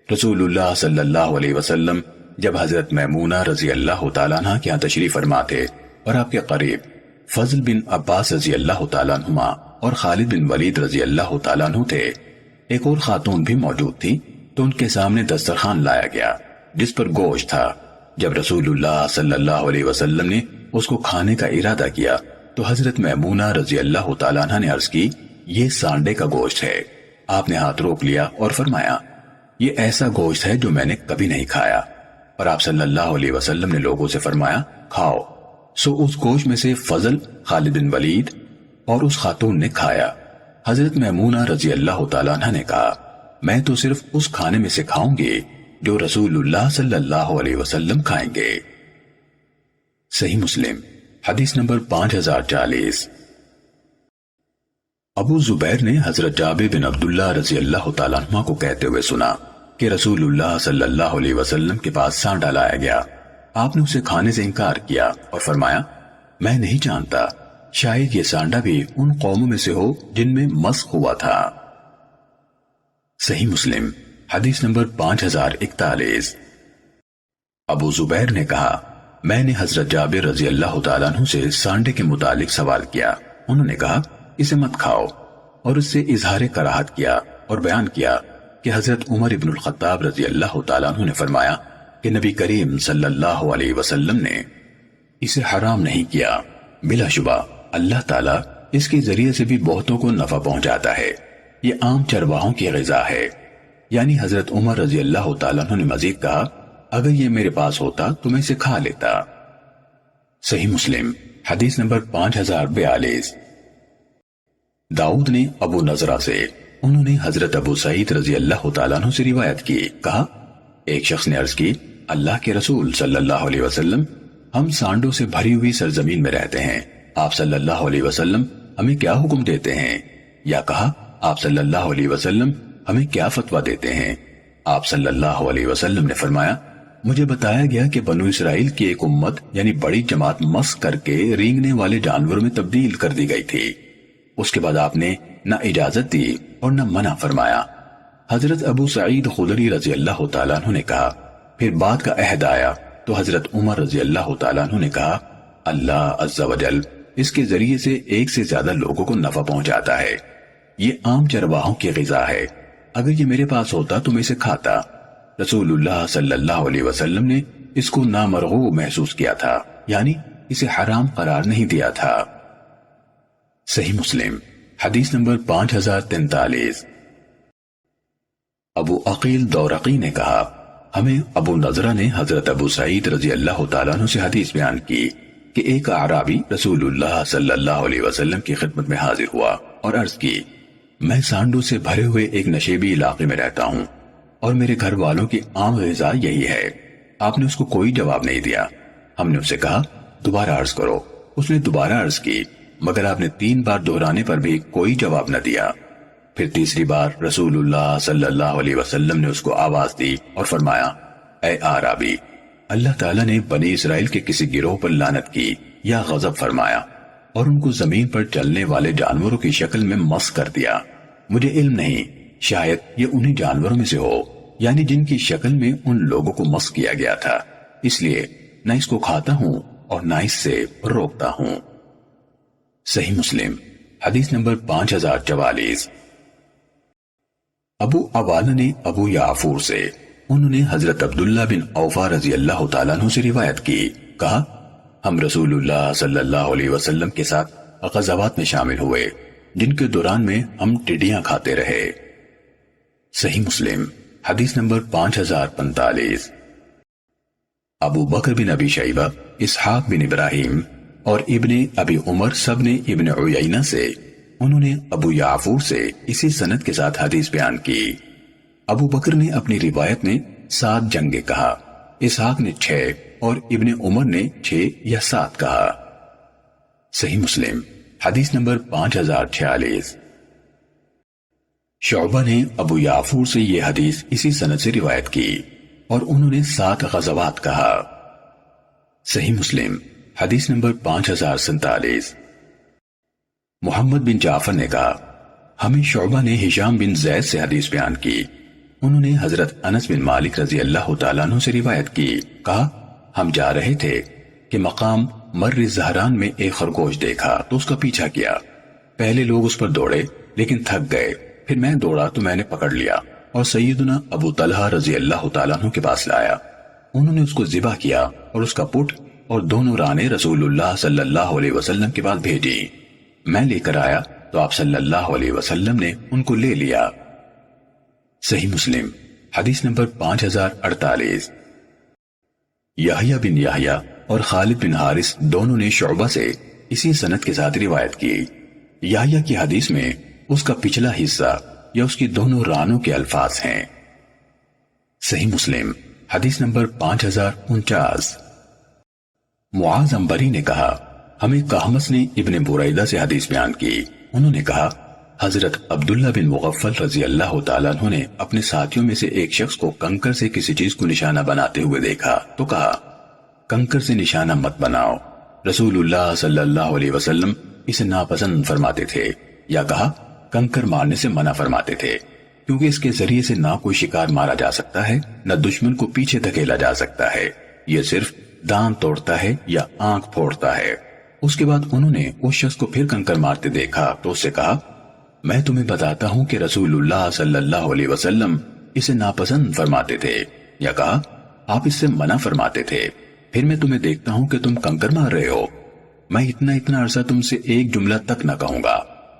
رسول اللہ صلی اللہ علیہ وسلم جب حضرت میمونہ رضی اللہ تعالیٰ عنہ کے یہاں تشریف فرما تھے اور آپ کے قریب فضل بن عباس رضی اللہ تعالیٰ عنہما اور خالد بن ولید رضی اللہ تعالیٰ عنہ تھے، ایک اور خاتون بھی موجود تھی، تو ان کے سامنے دسترخوان لایا گیا جس پر گوشت تھا۔ جب رسول اللہ صلی اللہ علیہ وسلم نے اس کو کھانے کا ارادہ کیا تو حضرت میمونہ رضی اللہ تعالیٰ عنہ نے عرض کی یہ سانڈے کا گوشت ہے۔ آپ نے ہاتھ روک لیا اور فرمایا یہ ایسا گوشت ہے جو میں نے کبھی نہیں کھایا، اور آپ صلی اللہ علیہ وسلم نے لوگوں سے فرمایا کھاؤ۔ سو اس گوشت میں سے فضل، خالد بن ولید اور اس خاتون نے کھایا۔ حضرت میمونہ رضی اللہ تعالیٰ عنہ نے کہا میں تو صرف اس کھانے میں سے کھاؤں گی جو رسول اللہ صلی اللہ علیہ وسلم کھائیں گے۔ صحیح مسلم حدیث نمبر 5040۔ ابو زبیر نے حضرت جابر بن عبداللہ رضی اللہ تعالیٰ عنہ کو کہتے ہوئے سنا کہ رسول اللہ صلی اللہ علیہ وسلم کے پاس سانڈا لایا گیا۔ آپ نے اسے کھانے سے انکار کیا اور فرمایا میں نہیں جانتا، شاید یہ سانڈا بھی ان قوموں میں سے ہو جن میں مسخ ہوا تھا۔ صحیح مسلم حدیث نمبر 5041۔ ابو زبیر نے کہا میں نے حضرت جابر رضی اللہ تعالیٰ عنہ سے سانڈے کے متعلق سوال کیا۔ انہوں نے کہا اسے مت کھاؤ، اور اس سے اظہار کراہت کیا اور بیان کیا کہ حضرت عمر ابن الخطاب رضی اللہ تعالیٰ عنہ نے فرمایا کہ نبی کریم صلی اللہ علیہ وسلم نے اسے حرام نہیں کیا۔ بلا شبہ اللہ تعالیٰ اس کے ذریعے سے بھی بہتوں کو نفع پہنچاتا ہے، یہ عام چرواہوں کی غذا ہے۔ یعنی حضرت عمر رضی اللہ تعالیٰ عنہ نے مزید کہا اگر یہ میرے پاس ہوتا تو میں اسے کھا لیتا۔ صحیح مسلم حدیث نمبر 5042۔ داؤد نے ابو نضرہ سے، انہوں نے حضرت ابو سعید رضی اللہ تعالیٰ عنہ سے روایت کی، کہا ایک شخص نے عرض کی اللہ کے رسول صلی اللہ علیہ وسلم ہم سانڈوں سے بھری ہوئی سرزمین میں رہتے ہیں، آپ صلی اللہ علیہ وسلم ہمیں کیا حکم دیتے ہیں؟ یا کہا آپ صلی اللہ علیہ وسلم ہمیں کیا فتویٰ دیتے ہیں؟ آپ صلی اللہ علیہ وسلم نے فرمایا مجھے بتایا گیا کہ بنو اسرائیل کی ایک امت یعنی بڑی جماعت مسخ کر کے رینگنے والے جانوروں میں تبدیل کر دی گئی تھی۔ اس کے بعد آپ نے نہ اجازت دی اور نہ منع فرمایا۔ حضرت ابو سعید خدری رضی اللہ تعالیٰ عنہ نے کہا پھر بات کا عہد آیا تو حضرت عمر رضی اللہ تعالیٰ عنہ نے کہا اللہ عز و جل اس کے ذریعے سے ایک سے زیادہ لوگوں کو نفع پہنچاتا ہے، یہ عام چرواہوں کی غذا ہے، اگر یہ میرے پاس ہوتا تو میں اسے کھاتا۔ رسول اللہ صلی اللہ علیہ وسلم نے اس کو نامرغوب محسوس کیا تھا، یعنی اسے حرام قرار نہیں دیا تھا۔ صحیح مسلم حدیث نمبر 5043۔ ابو عقیل دورقی نے کہا ہمیں ابو نضرہ نے حضرت ابو سعید رضی اللہ تعالیٰ عنہ سے حدیث بیان کی کہ ایک اعرابی رسول اللہ صلی اللہ علیہ وسلم کی خدمت میں حاضر ہوا اور عرض کی میں سانڈوں سے بھرے ہوئے ایک نشیبی علاقے میں رہتا ہوں اور میرے گھر والوں کی عام غذا یہی ہے، آپ نے اس کو کوئی جواب نہیں دیا۔ ہم نے اسے کہا دوبارہ عرض کرو۔ اس نے دوبارہ عرض کی مگر آپ نے 3 بار دہرانے پر بھی کوئی جواب نہ دیا۔ پھر تیسری بار رسول اللہ صلی اللہ علیہ وسلم نے اس کو آواز دی اور فرمایا اے آرابی، اللہ تعالیٰ نے بنی اسرائیل کے کسی گروہ پر لعنت کی یا غضب فرمایا اور ان کو زمین پر چلنے والے جانوروں کی شکل میں مسخ کر دیا۔ مجھے علم نہیں، شاید یہ انہی جانوروں میں سے ہو، یعنی جن کی شکل میں ان لوگوں کو مسخ کیا گیا تھا، اس لیے نہ اس کو کھاتا ہوں اور نہ اس سے روکتا ہوں۔ صحیح مسلم حدیث نمبر 5044۔ ابو عوانہ نے ابو یعفور سے، انہوں نے حضرت عبداللہ بن اوفا رضی اللہ تعالیٰ عنہ سے روایت کی، کہا ہم رسول اللہ صلی اللہ علیہ وسلم کے ساتھ غزوات میں شامل ہوئے جن کے دوران میں ہم ٹڈیاں کھاتے رہے۔ صحیح مسلم حدیث نمبر 5045۔ ابو بکر بن ابی شیبہ، اسحاق بن ابراہیم اور ابن ابی عمر سب نے ابن عیینہ سے، انہوں نے ابو یعفور سے اسی سند کے ساتھ حدیث بیان کی۔ ابو بکر نے اپنی روایت میں 7 جنگیں کہا، اسحاق نے 6 اور ابن عمر نے 6 یا 7 کہا۔ صحیح مسلم حدیث نمبر 5046۔ شعبہ نے ابو یعفور سے یہ حدیث اسی سند سے روایت کی اور انہوں نے 7 غزوات کہا۔ صحیح مسلم حدیث نمبر 5047۔ محمد بن جعفر نے کہا ہمیں شعبہ نے ہشام بن زید سے حدیث بیان کی، انہوں نے حضرت انس بن مالک رضی اللہ تعالیٰ عنہ سے روایت کی، کہا ہم جا رہے تھے کہ مقام مر زہران میں ایک خرگوش دیکھا تو اس کا پیچھا کیا۔ پہلے لوگ اس پر دوڑے لیکن تھک گئے، پھر میں دوڑا تو میں نے پکڑ لیا اور سیدنا ابو طلحہ رضی اللہ تعالیٰ عنہ کے پاس لایا۔ انہوں نے اس کو ذبح کیا اور اس کا پٹ اور دونوں رانے رسول اللہ صلی اللہ علیہ وسلم کے پاس بھیجی۔ میں لے کر آیا تو آپ صلی اللہ علیہ وسلم نے ان کو لے لیا۔ صحیح مسلم حدیث نمبر 5048۔ یحییٰ بن یحییٰ اور خالد بن حارث دونوں نے شعبہ سے اسی سند کے ساتھ روایت کی۔ یحییٰ کی حدیث میں اس کا پچھلا حصہ یا اس کی دونوں رانوں کے الفاظ ہیں۔ صحیح مسلم حدیث نمبر 5049۔ معاذ عنبری نے کہا ہمیں قحمس نے ابن بریدہ سے حدیث بیان کی، انہوں نے کہا حضرت عبداللہ بن مغفل رضی اللہ تعالیٰ عنہ نے اپنے ساتھیوں میں سے ایک شخص کو کنکر سے کسی چیز کو نشانہ بناتے ہوئے دیکھا تو کہا کنکر سے نشانہ مت بناؤ، رسول اللہ صلی اللہ علیہ وسلم اسے ناپسند فرماتے تھے، یا کہا کنکر مارنے سے منع فرماتے تھے کیونکہ اس کے ذریعے سے نہ کوئی شکار مارا جا سکتا ہے نہ دشمن کو پیچھے دھکیلا جا سکتا ہے، یہ صرف دانت توڑتا ہے یا آنکھ پھوڑتا ہے۔ اس کے بعد انہوں نے اس شخص کو پھر کنکر مارتے دیکھا تو اس سے کہا میں تمہیں بتاتا ہوں کہ رسول اللہ صلی اللہ علیہ وسلم اسے ناپسند فرماتے تھے، یا کہا آپ اس سے منع فرماتے تھے، پھر میں تمہیں دیکھتا ہوں کہ تم کنکر مار رہے ہو، میں اتنا عرصہ تم سے ایک جملہ تک نہ کہوں گا،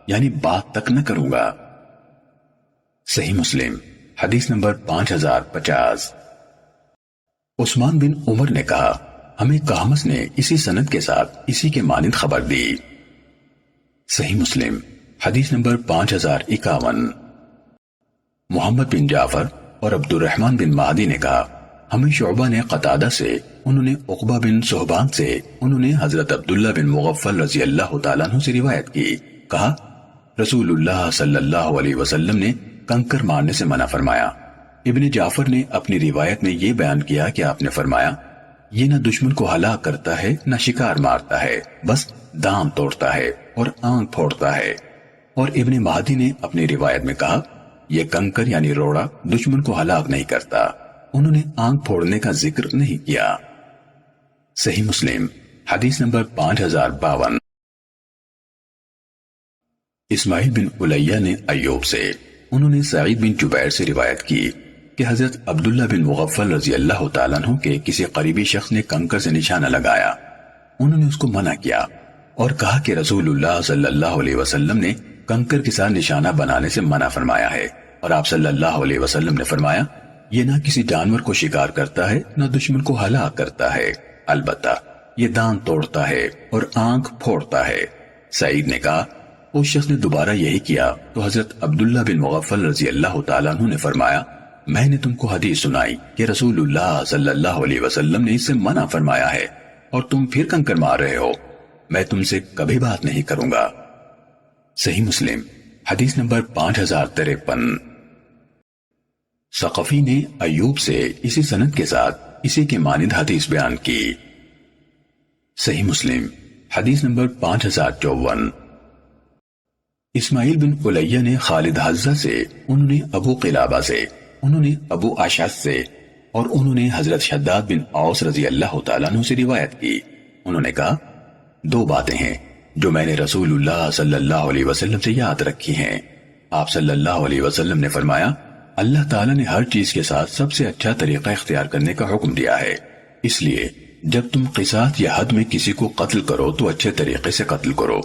یعنی بات تک نہ کروں گا۔ صحیح مسلم حدیث نمبر 5050۔ عثمان بن عمر نے کہا ہمیں قحمس نے اسی سند کے ساتھ اسی کے مانند خبر دی۔ صحیح مسلم حدیث نمبر 5051۔ محمد بن جعفر اور عبد الرحمن بن مہدی نے کہا ہمیں شعبہ نے قتادہ سے، انہوں نے عقبہ بن صحبان سے، انہوں نے حضرت عبداللہ بن مغفل رضی اللہ تعالیٰ عنہ سے روایت کی، کہا رسول اللہ صلی اللہ علیہ وسلم نے کنکر مارنے سے منع فرمایا۔ ابن جعفر نے اپنی روایت میں یہ بیان کیا کہ آپ نے فرمایا یہ نہ دشمن کو ہلاک کرتا ہے نہ شکار مارتا ہے، بس دام توڑتا ہے اور آنکھ پھوڑتا ہے۔ اور ابن مہدی نے اپنی روایت میں کہا یہ کنکر یعنی روڑا دشمن کو ہلاک نہیں کرتا، انہوں نے آنکھ پھوڑنے کا ذکر نہیں کیا۔ صحیح مسلم حدیث نمبر 5052۔ اسماعیل بن علیہ نے ایوب سے، انہوں نے سعید بن جبیر سے روایت کی کہ حضرت عبداللہ بن مغفل رضی اللہ تعالیٰ عنہ کے کسی قریبی شخص نے کنکر سے نشانہ لگایا، انہوں نے اس کو منع کیا اور کہا کہ رسول اللہ صلی اللہ علیہ وسلم نے کنکر کے ساتھ نشانہ بنانے سے منع فرمایا ہے، اور آپ صلی اللہ علیہ وسلم نے فرمایا یہ نہ کسی جانور کو شکار کرتا ہے نہ دشمن کو ہلاک کرتا ہے، البتہ یہ دانت توڑتا ہے اور آنکھ پھوڑتا ہے۔ سعید نے کہا اس شخص نے دوبارہ یہی کیا تو حضرت عبداللہ بن مغفل رضی اللہ تعالیٰ عنہ نے فرمایا میں نے تم کو حدیث سنائی کہ رسول اللہ صلی اللہ علیہ وسلم نے اس سے منع فرمایا ہے اور تم پھر کنکر مار رہے ہو، میں تم سے کبھی بات نہیں کروں گا۔ صحیح مسلم حدیث نمبر 5053۔ ثقفی نے ایوب سے اسی سند کے ساتھ اسی کے مانند حدیث بیان کی۔ صحیح مسلم حدیث نمبر 5054۔ اسماعیل بن علیہ نے خالد حذا سے، انہوں نے ابو قلابہ سے، انہوں نے ابو اشعث سے اور انہوں نے حضرت شداد بن اوس رضی اللہ تعالیٰ عنہ سے روایت کی۔ انہوں نے کہا، دو باتیں ہیں جو میں نے رسول اللہ صلی اللہ علیہ وسلم سے یاد رکھی ہیں۔ آپ صلی اللہ علیہ وسلم نے فرمایا، اللہ تعالیٰ نے ہر چیز کے ساتھ سب سے اچھا طریقہ اختیار کرنے کا حکم دیا ہے، اس لیے جب تم قصاص یا حد میں کسی کو قتل کرو تو اچھے طریقے سے قتل کرو،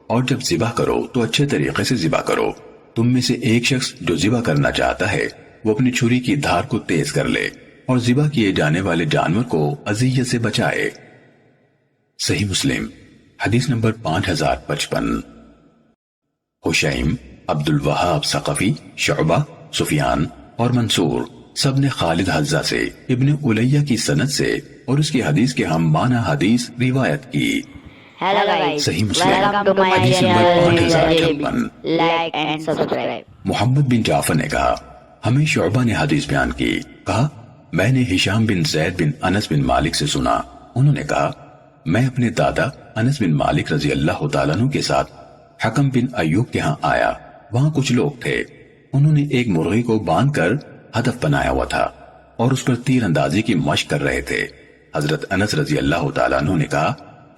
اور جب ذبح کرو تو اچھے طریقے سے ذبح کرو۔ تم میں سے ایک شخص جو ذبح کرنا چاہتا ہے وہ اپنی چھری کی دھار کو تیز کر لے اور ذبح کیے جانے والے جانور کو اذیت سے بچائے۔ صحیح مسلم حدیث نمبر 5055۔ حشیم، عبد الوہاب ثقفی، شعبہ، سفیان اور منصور سب نے خالد حذا سے ابن علیہ کی سند سے اور اس کی حدیث کے ہم معنی حدیث روایت کی۔ صحیح مسلم حدیث نمبر 5056۔ Like and subscribe. محمد بن جعفر نے کہا، ہمیں شعبہ نے حدیث بیان کی، کہا میں نے ہشام بن زید بن انس بن مالک سے سنا، انہوں نے کہا میں اپنے دادا انس بن مالک رضی اللہ تعالیٰ عنہ کے ساتھ حکم بن ایوب کے ہاں آیا، وہاں کچھ لوگ تھے، انہوں نے ایک مرغی کو باندھ کر ہدف بنایا ہوا تھا اور اس پر تیر اندازی کی مشق کر رہے تھے۔ حضرت انس رضی اللہ تعالیٰ عنہ نے کہا،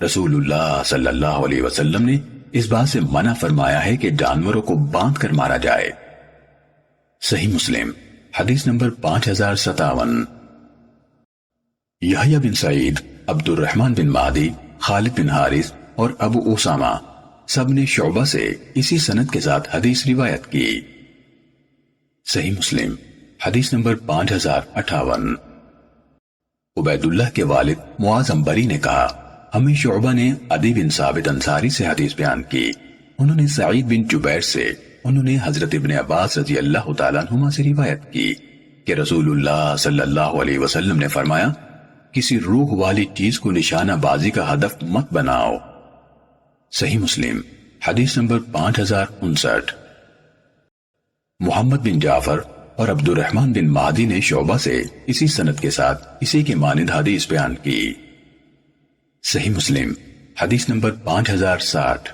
رسول اللہ صلی اللہ علیہ وسلم نے اس بات سے منع فرمایا ہے کہ جانوروں کو باندھ کر مارا جائے۔ صحیح مسلم حدیث نمبر 5057۔ یحییٰ بن سعید، عبد الرحمن بن مہدی، خالد بن حارث اور ابو اسامہ سب نے شعبہ سے اسی سند کے ساتھ حدیث روایت کی۔ صحیح مسلم حدیث نمبر 5058۔ عبید اللہ کے والد معاذ عنبری نے کہا، ہمیں شعبہ نے عدی بن ثابت انصاری سے حدیث بیان کی، انہوں نے سعید بن جبیر سے، انہوں نے حضرت ابن عباس رضی اللہ تعالیٰ عنہما سے روایت کی کہ رسول اللہ صلی اللہ علیہ وسلم نے فرمایا، کسی روح والی چیز کو نشانہ بازی کا ہدف مت بناؤ۔ صحیح مسلم حدیث نمبر 5059۔ محمد بن جعفر اور عبد الرحمن بن مہدی نے شعبہ سے اسی سند کے ساتھ اسی کے مانند حدیث بیان کی۔ صحیح مسلم حدیث نمبر 5060۔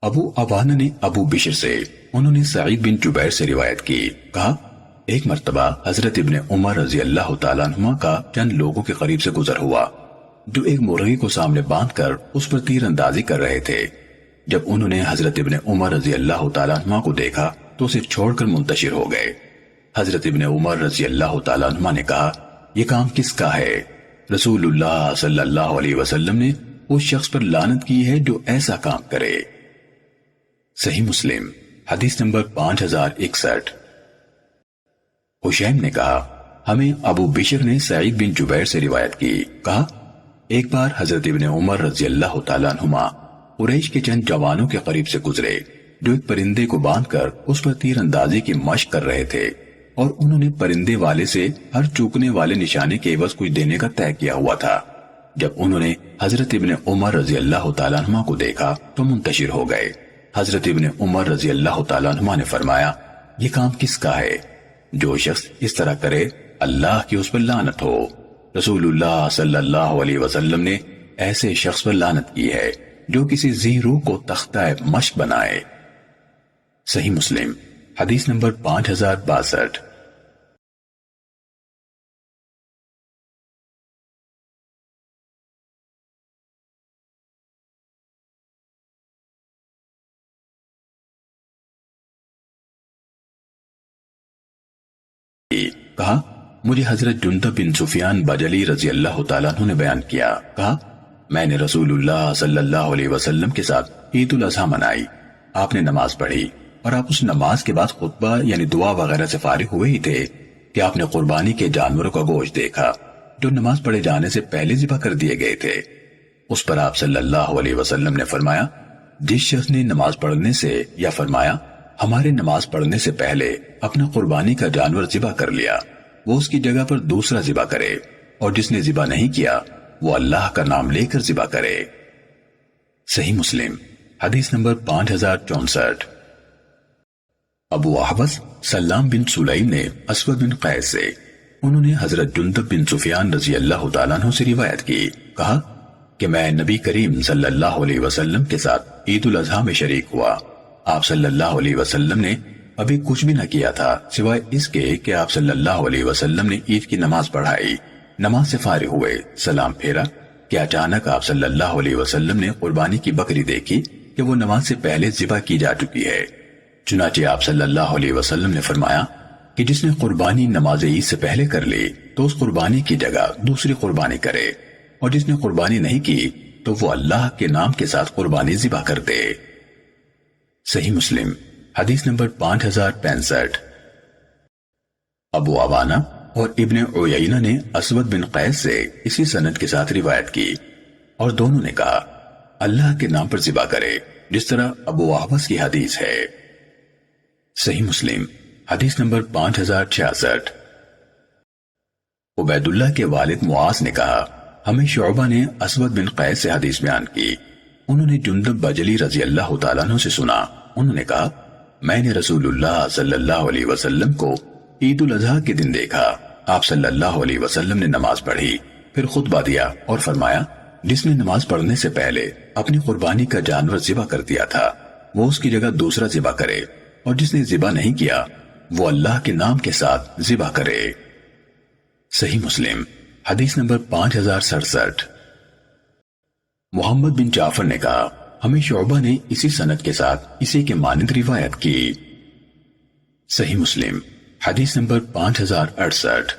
ابو عوانہ نے ابو بشر سے، انہوں نے سعید بن جبیر سے روایت کی، کہا ایک مرتبہ حضرت ابن عمر رضی اللہ تعالیٰ عنہما کا چند لوگوں کے قریب سے گزر ہوا جو ایک مرغی کو سامنے باندھ کر اس پر تیر اندازی کر رہے تھے۔ جب انہوں نے حضرت ابن عمر رضی اللہ تعالیٰ عنہما کو دیکھا تو اسے چھوڑ کر منتشر ہو گئے۔ حضرت ابن عمر رضی اللہ تعالیٰ عنہما نے کہا، یہ کام کس کا ہے؟ رسول اللہ صلی اللہ علیہ وسلم نے اس شخص پر لعنت کی ہے جو ایسا کام کرے۔ صحیح مسلم حدیث نمبر 5061۔ حشیم نے کہا، ہمیں ابو بشر نے سعید بن جبیر سے روایت کی، کہا ایک بار حضرت ابن عمر رضی اللہ تعالیٰ عنہما قریش کے چند جوانوں کے قریب سے گزرے جو ایک پرندے کو باندھ کر اس پر تیر اندازی کی مشق کر رہے تھے، اور انہوں نے پرندے والے سے ہر چوکنے والے نشانے کے عوض کچھ دینے کا طے کیا ہوا تھا۔ جب انہوں نے حضرت ابن عمر رضی اللہ تعالیٰ عنہما کو دیکھا تو منتشر ہو گئے۔ حضرت ابن عمر رضی اللہ تعالیٰ عنہما نے فرمایا، یہ کام کس کا ہے؟ جو شخص اس طرح کرے اللہ کی اس پر لعنت ہو۔ رسول اللہ صلی اللہ علیہ وسلم نے ایسے شخص پر لعنت کی ہے جو کسی ذی روح کو تختہ مشق بنائے۔ صحیح مسلم حدیث نمبر 5062۔ کہا مجھے حضرت جندب بن سفیان بجلی رضی اللہ تعالیٰ عنہ نے بیان کیا، کہا میں نے رسول اللہ صلی اللہ علیہ وسلم کے ساتھ عید الاضحیٰ منائی، آپ نے نماز پڑھی اور آپ اس نماز کے بعد خطبہ یعنی دعا وغیرہ سے فارغ ہوئے ہی تھے کہ آپ نے قربانی کے جانوروں کا گوشت دیکھا جو نماز پڑھے جانے سے پہلے ذبح کر دیے گئے تھے۔ اس پر آپ صلی اللہ علیہ وسلم نے فرمایا، جس شخص نے نماز پڑھنے سے یا فرمایا ہمارے نماز پڑھنے سے پہلے اپنا قربانی کا جانور ذبح کر لیا، وہ اس کی جگہ پر دوسرا ذبح کرے، اور جس نے ذبح نہیں کیا وہ اللہ کا نام لے کر ذبح کرے۔ صحیح مسلم حدیث نمبر 5064۔ ابو احوص سلام بن سلیم نے اسود بن قیس سے، انہوں نے حضرت جندب بن سفیان رضی اللہ تعالیٰ عنہ سے روایت کی، کہا کہ میں نبی کریم صلی اللہ علیہ وسلم کے ساتھ عید الاضحیٰ میں شریک ہوا۔ آپ صلی اللہ علیہ وسلم نے ابھی کچھ بھی نہ کیا تھا سوائے اس کے کہ آپ صلی اللہ علیہ وسلم نے عید کی نماز پڑھائی، نماز سے فارغ ہوئے، سلام پھیرا کہ اچانک آپ صلی اللہ علیہ وسلم نے قربانی کی بکری دیکھی کہ وہ نماز سے پہلے ذبح کی جا چکی ہے۔ چنانچہ آپ صلی اللہ علیہ وسلم نے فرمایا کہ جس نے قربانی نماز عید سے پہلے کر لی تو اس قربانی کی جگہ دوسری قربانی کرے، اور جس نے قربانی نہیں کی تو وہ اللہ کے نام کے ساتھ قربانی ذبح کر دے۔ صحیح مسلم حدیث نمبر 5065۔ ابو عوانہ اور ابن عیینہ نے اسود بن قیس سے اسی سند کے ساتھ روایت کی، اور دونوں نے کہا اللہ کے نام پر ذبح کرے، جس طرح ابو احوص کی حدیث ہے۔ صحیح مسلم حدیث نمبر 5066۔ عبید اللہ کے والد معاذ نے کہا ہمیں شعبہ نے اسود بن قیس سے حدیث بیان کی، انہوں نے جندب بجلی رضی اللہ تعالیٰ عنہ سے سنا، انہوں نے کہا میں نے رسول اللہ صلی اللہ علیہ وسلم کو عید الاضحیٰ کے دن دیکھا، آپ صلی اللہ علیہ وسلم نے نماز پڑھی، پھر خطبہ دیا اور فرمایا جس نے نماز پڑھنے سے پہلے اپنی قربانی کا جانور ذبح کر دیا تھا وہ اس کی جگہ دوسرا ذبح کرے، اور جس نے ذبح نہیں کیا وہ اللہ کے نام کے ساتھ ذبح کرے۔ صحیح مسلم حدیث نمبر 5067۔ محمد بن جعفر نے کہا ہمیں شعبہ نے اسی سند کے ساتھ اسی کے مانند روایت کی۔ صحیح مسلم حدیث نمبر 5068۔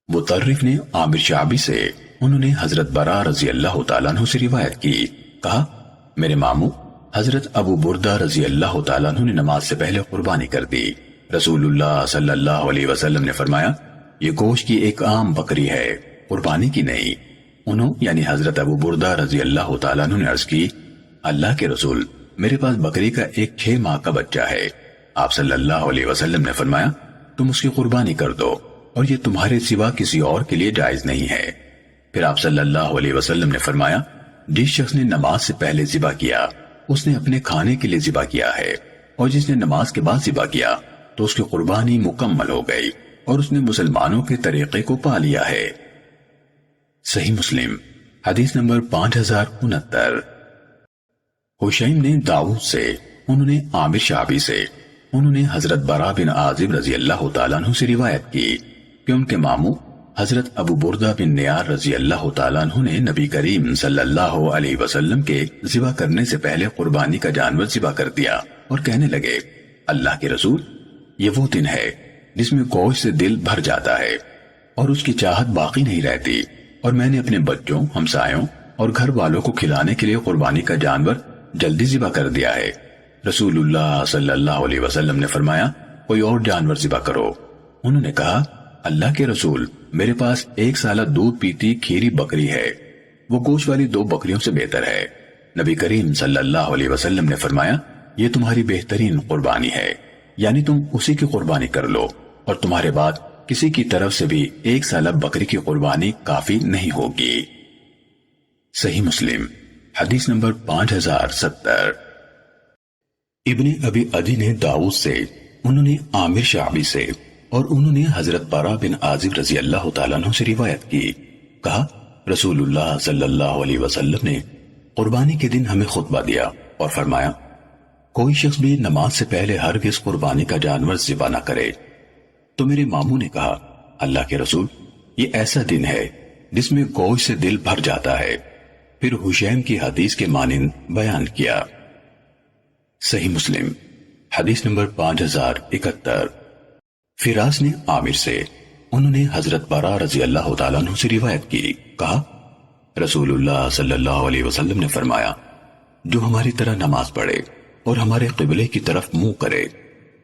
مطرف نے عامر شعبی سے، انہوں نے حضرت برا رضی اللہ تعالیٰ عنہ سے روایت کی، کہا میرے ماموں حضرت ابو بردہ رضی اللہ تعالیٰ عنہ نے نماز سے پہلے قربانی کر دی، رسول اللہ صلی اللہ علیہ وسلم نے فرمایا یہ گوشت کی ایک عام بکری ہے، قربانی کی نہیں۔ انہوں یعنی حضرت ابو بردہ رضی اللہ تعالیٰ عنہ نے عرض کی اللہ کے رسول میرے پاس بکری کا ایک 6 ماہ کا بچہ ہے، آپ صلی اللہ علیہ وسلم نے فرمایا تم اس کی قربانی کر دو، اور یہ تمہارے سوا کسی اور کے لیے جائز نہیں ہے۔ پھر آپ صلی اللہ علیہ وسلم نے فرمایا جس شخص نے نماز سے پہلے ذبح کیا اس نے اپنے کھانے کے لیے ذبح کیا ہے، اور جس نے نماز کے بعد ذبح کیا تو اس کی قربانی مکمل ہو گئی اور اس نے مسلمانوں کے طریقے کو پا لیا ہے۔ صحیح مسلم حدیث نمبر 5069۔ حشیم نے داؤد سے، انہوں نے عامر شعبی سے، انہوں نے حضرت برا بن عازب رضی اللہ تعالیٰ عنہ سے روایت کی کہ ان کے ماموں حضرت ابو بردہ بن نیار رضی اللہ تعالیٰ عنہ نے نبی کریم صلی اللہ علیہ وسلم کے ذبح کرنے سے پہلے قربانی کا جانور ذبح کر دیا اور کہنے لگے اللہ کے رسول یہ وہ دن ہے جس میں گوشت سے دل بھر جاتا ہے اور اس کی چاہت باقی نہیں رہتی، اور میں نے اپنے بچوں، ہمسایوں اور گھر والوں کو کھلانے کے لیے قربانی کا جانور جلدی ذبح کر دیا ہے۔ رسول اللہ صلی اللہ علیہ وسلم نے فرمایا کوئی اور جانور ذبح کرو۔ انہوں نے کہا اللہ کے رسول میرے پاس 1 سالہ دودھ پیتی کھیری بکری ہے، وہ گوشت والی 2 بکریوں سے بہتر ہے۔ نبی کریم صلی اللہ علیہ وسلم نے فرمایا یہ تمہاری بہترین قربانی ہے، یعنی تم اسی کی قربانی کر لو، اور تمہارے بعد کسی کی طرف سے بھی 1 سالہ بکری کی قربانی کافی نہیں ہوگی۔ صحیح مسلم حدیث نمبر 5070۔ ابن ابی عدی نے داؤد سے، انہوں نے عامر شعبی سے، اور انہوں نے حضرت برا بن عازب رضی اللہ تعالیٰ عنہ سے روایت کی، کہا رسول اللہ صلی اللہ علیہ وسلم نے قربانی کے دن ہمیں خطبہ دیا اور فرمایا کوئی شخص بھی نماز سے پہلے ہرگز قربانی کا جانور ذبح نہ کرے۔ تو میرے ماموں نے کہا اللہ کے رسول یہ ایسا دن ہے جس میں گوشت سے دل بھر جاتا ہے۔ پھر حشیم کی حدیث کے مانند بیان کیا۔ صحیح مسلم حدیث نمبر 5071۔ فراس نے عامر سے، انہوں نے حضرت برا رضی اللہ تعالیٰ عنہ سے روایت کی، کہا رسول اللہ صلی اللہ علیہ وسلم نے فرمایا جو ہماری طرح نماز پڑھے اور ہمارے قبلے کی طرف منہ کرے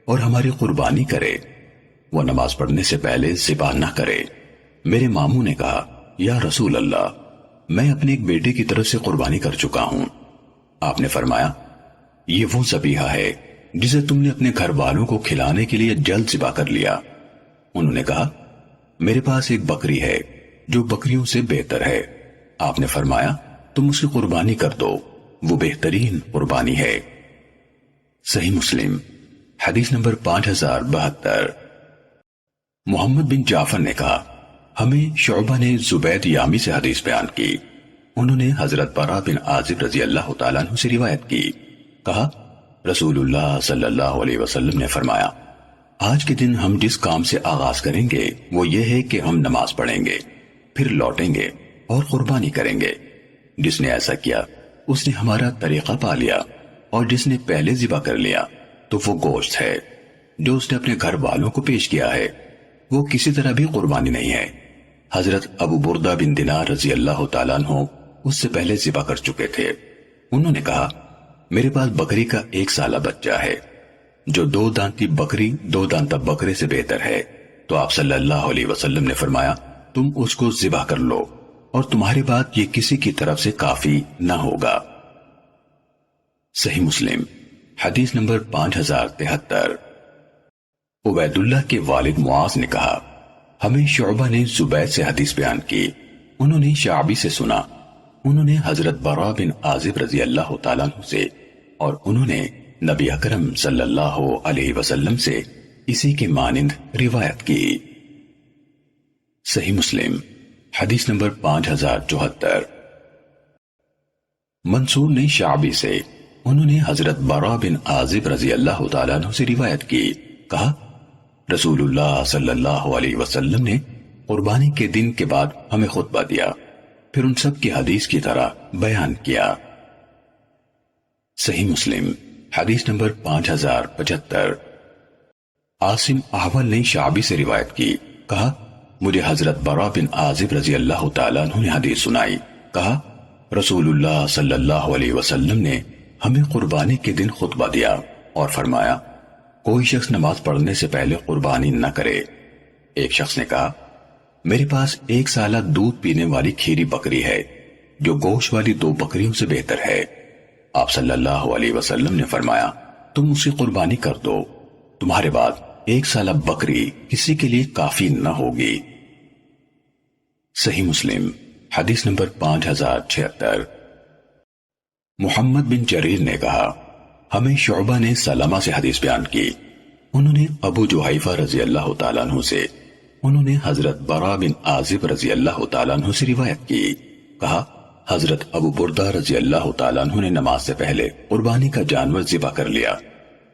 اور ہماری قربانی کرے وہ نماز پڑھنے سے پہلے ذبح نہ کرے۔ میرے ماموں نے کہا یا رسول اللہ میں اپنے ایک بیٹے کی طرف سے قربانی کر چکا ہوں۔ آپ نے فرمایا یہ وہ ذبیحہ ہے جسے تم نے اپنے گھر والوں کو کھلانے کے لیے جلد ذبح کر لیا؟ انہوں نے کہا میرے پاس ایک بکری ہے جو بکریوں سے بہتر ہے۔ آپ نے فرمایا تم اس کی قربانی کر دو، وہ بہترین قربانی ہے۔ صحیح مسلم حدیث نمبر 5072۔ محمد بن جعفر نے کہا ہمیں شعبہ نے زبید یامی سے حدیث بیان کی، انہوں نے حضرت براء بن عازب رضی اللہ تعالیٰ عنہ سے روایت کی، کہا رسول اللہ صلی اللہ علیہ وسلم نے فرمایا آج کے دن ہم جس کام سے آغاز کریں گے وہ یہ ہے کہ ہم نماز پڑھیں گے، پھر لوٹیں گے اور قربانی کریں گے۔ جس نے ایسا کیا اس نے ہمارا طریقہ پا لیا، اور جس نے پہلے ذبح کر لیا تو وہ گوشت ہے جو اس نے اپنے گھر والوں کو پیش کیا ہے، وہ کسی طرح بھی قربانی نہیں ہے۔ حضرت ابو بردہ بن دینار رضی اللہ تعالیٰ عنہ اس سے پہلے ذبح کر چکے تھے، انہوں نے کہا میرے پاس بکری کا 1 سالہ بچہ ہے جو 2 دانتی بکری 2 دانتا بکرے سے بہتر ہے، تو آپ صلی اللہ علیہ وسلم نے فرمایا تم اس کو ذبح کر لو، اور تمہارے بعد یہ کسی کی طرف سے کافی نہ ہوگا۔ صحیح مسلم حدیث نمبر 5073۔ عبید اللہ کے والد معاذ نے کہا ہمیں شعبہ نے زبید سے حدیث بیان کی، انہوں نے شعبی سے سنا، انہوں نے حضرت براء بن عازب رضی اللہ تعالیٰ عنہ سے، اور انہوں نے نبی اکرم صلی اللہ علیہ وسلم سے اسی کے مانند روایت کی۔ صحیح مسلم حدیث نمبر 5074۔ منصور نے شعبی سے، انہوں نے حضرت براء بن عازب رضی اللہ تعالیٰ عنہ سے روایت کی، کہا رسول اللہ صلی اللہ علیہ وسلم نے قربانی کے دن کے بعد ہمیں خطبہ دیا، پھر ان سب کی حدیث کی طرح بیان کیا۔ صحیح مسلم حدیث نمبر 5075۔ عاصم احول نے شعبی سے روایت کی، کہا مجھے حضرت براء بن عازب رضی اللہ تعالیٰ عنہ نے حدیث سنائی، کہا رسول اللہ صلی اللہ علیہ وسلم نے ہمیں قربانی کے دن خطبہ دیا اور فرمایا کوئی شخص نماز پڑھنے سے پہلے قربانی نہ کرے۔ ایک شخص نے کہا میرے پاس 1 سالہ دودھ پینے والی کھیری بکری ہے جو گوشت والی 2 بکریوں سے بہتر ہے۔ آپ صلی اللہ علیہ وسلم نے فرمایا تم اس کی قربانی کر دو، تمہارے بعد 1 سالہ بکری کسی کے لیے کافی نہ ہوگی۔ صحیح مسلم حدیث نمبر 5076۔ محمد بن جریر نے کہا ہمیں شعبہ نے سلمہ سے حدیث بیان کی، انہوں نے ابو جحیفہ رضی اللہ تعالیٰ عنہ سے، انہوں نے حضرت براء بن عازب رضی اللہ تعالیٰ عنہ سے روایت کی، کہا حضرت ابو بردہ رضی اللہ تعالیٰ عنہ نے نماز سے پہلے قربانی کا جانور ذبح کر لیا،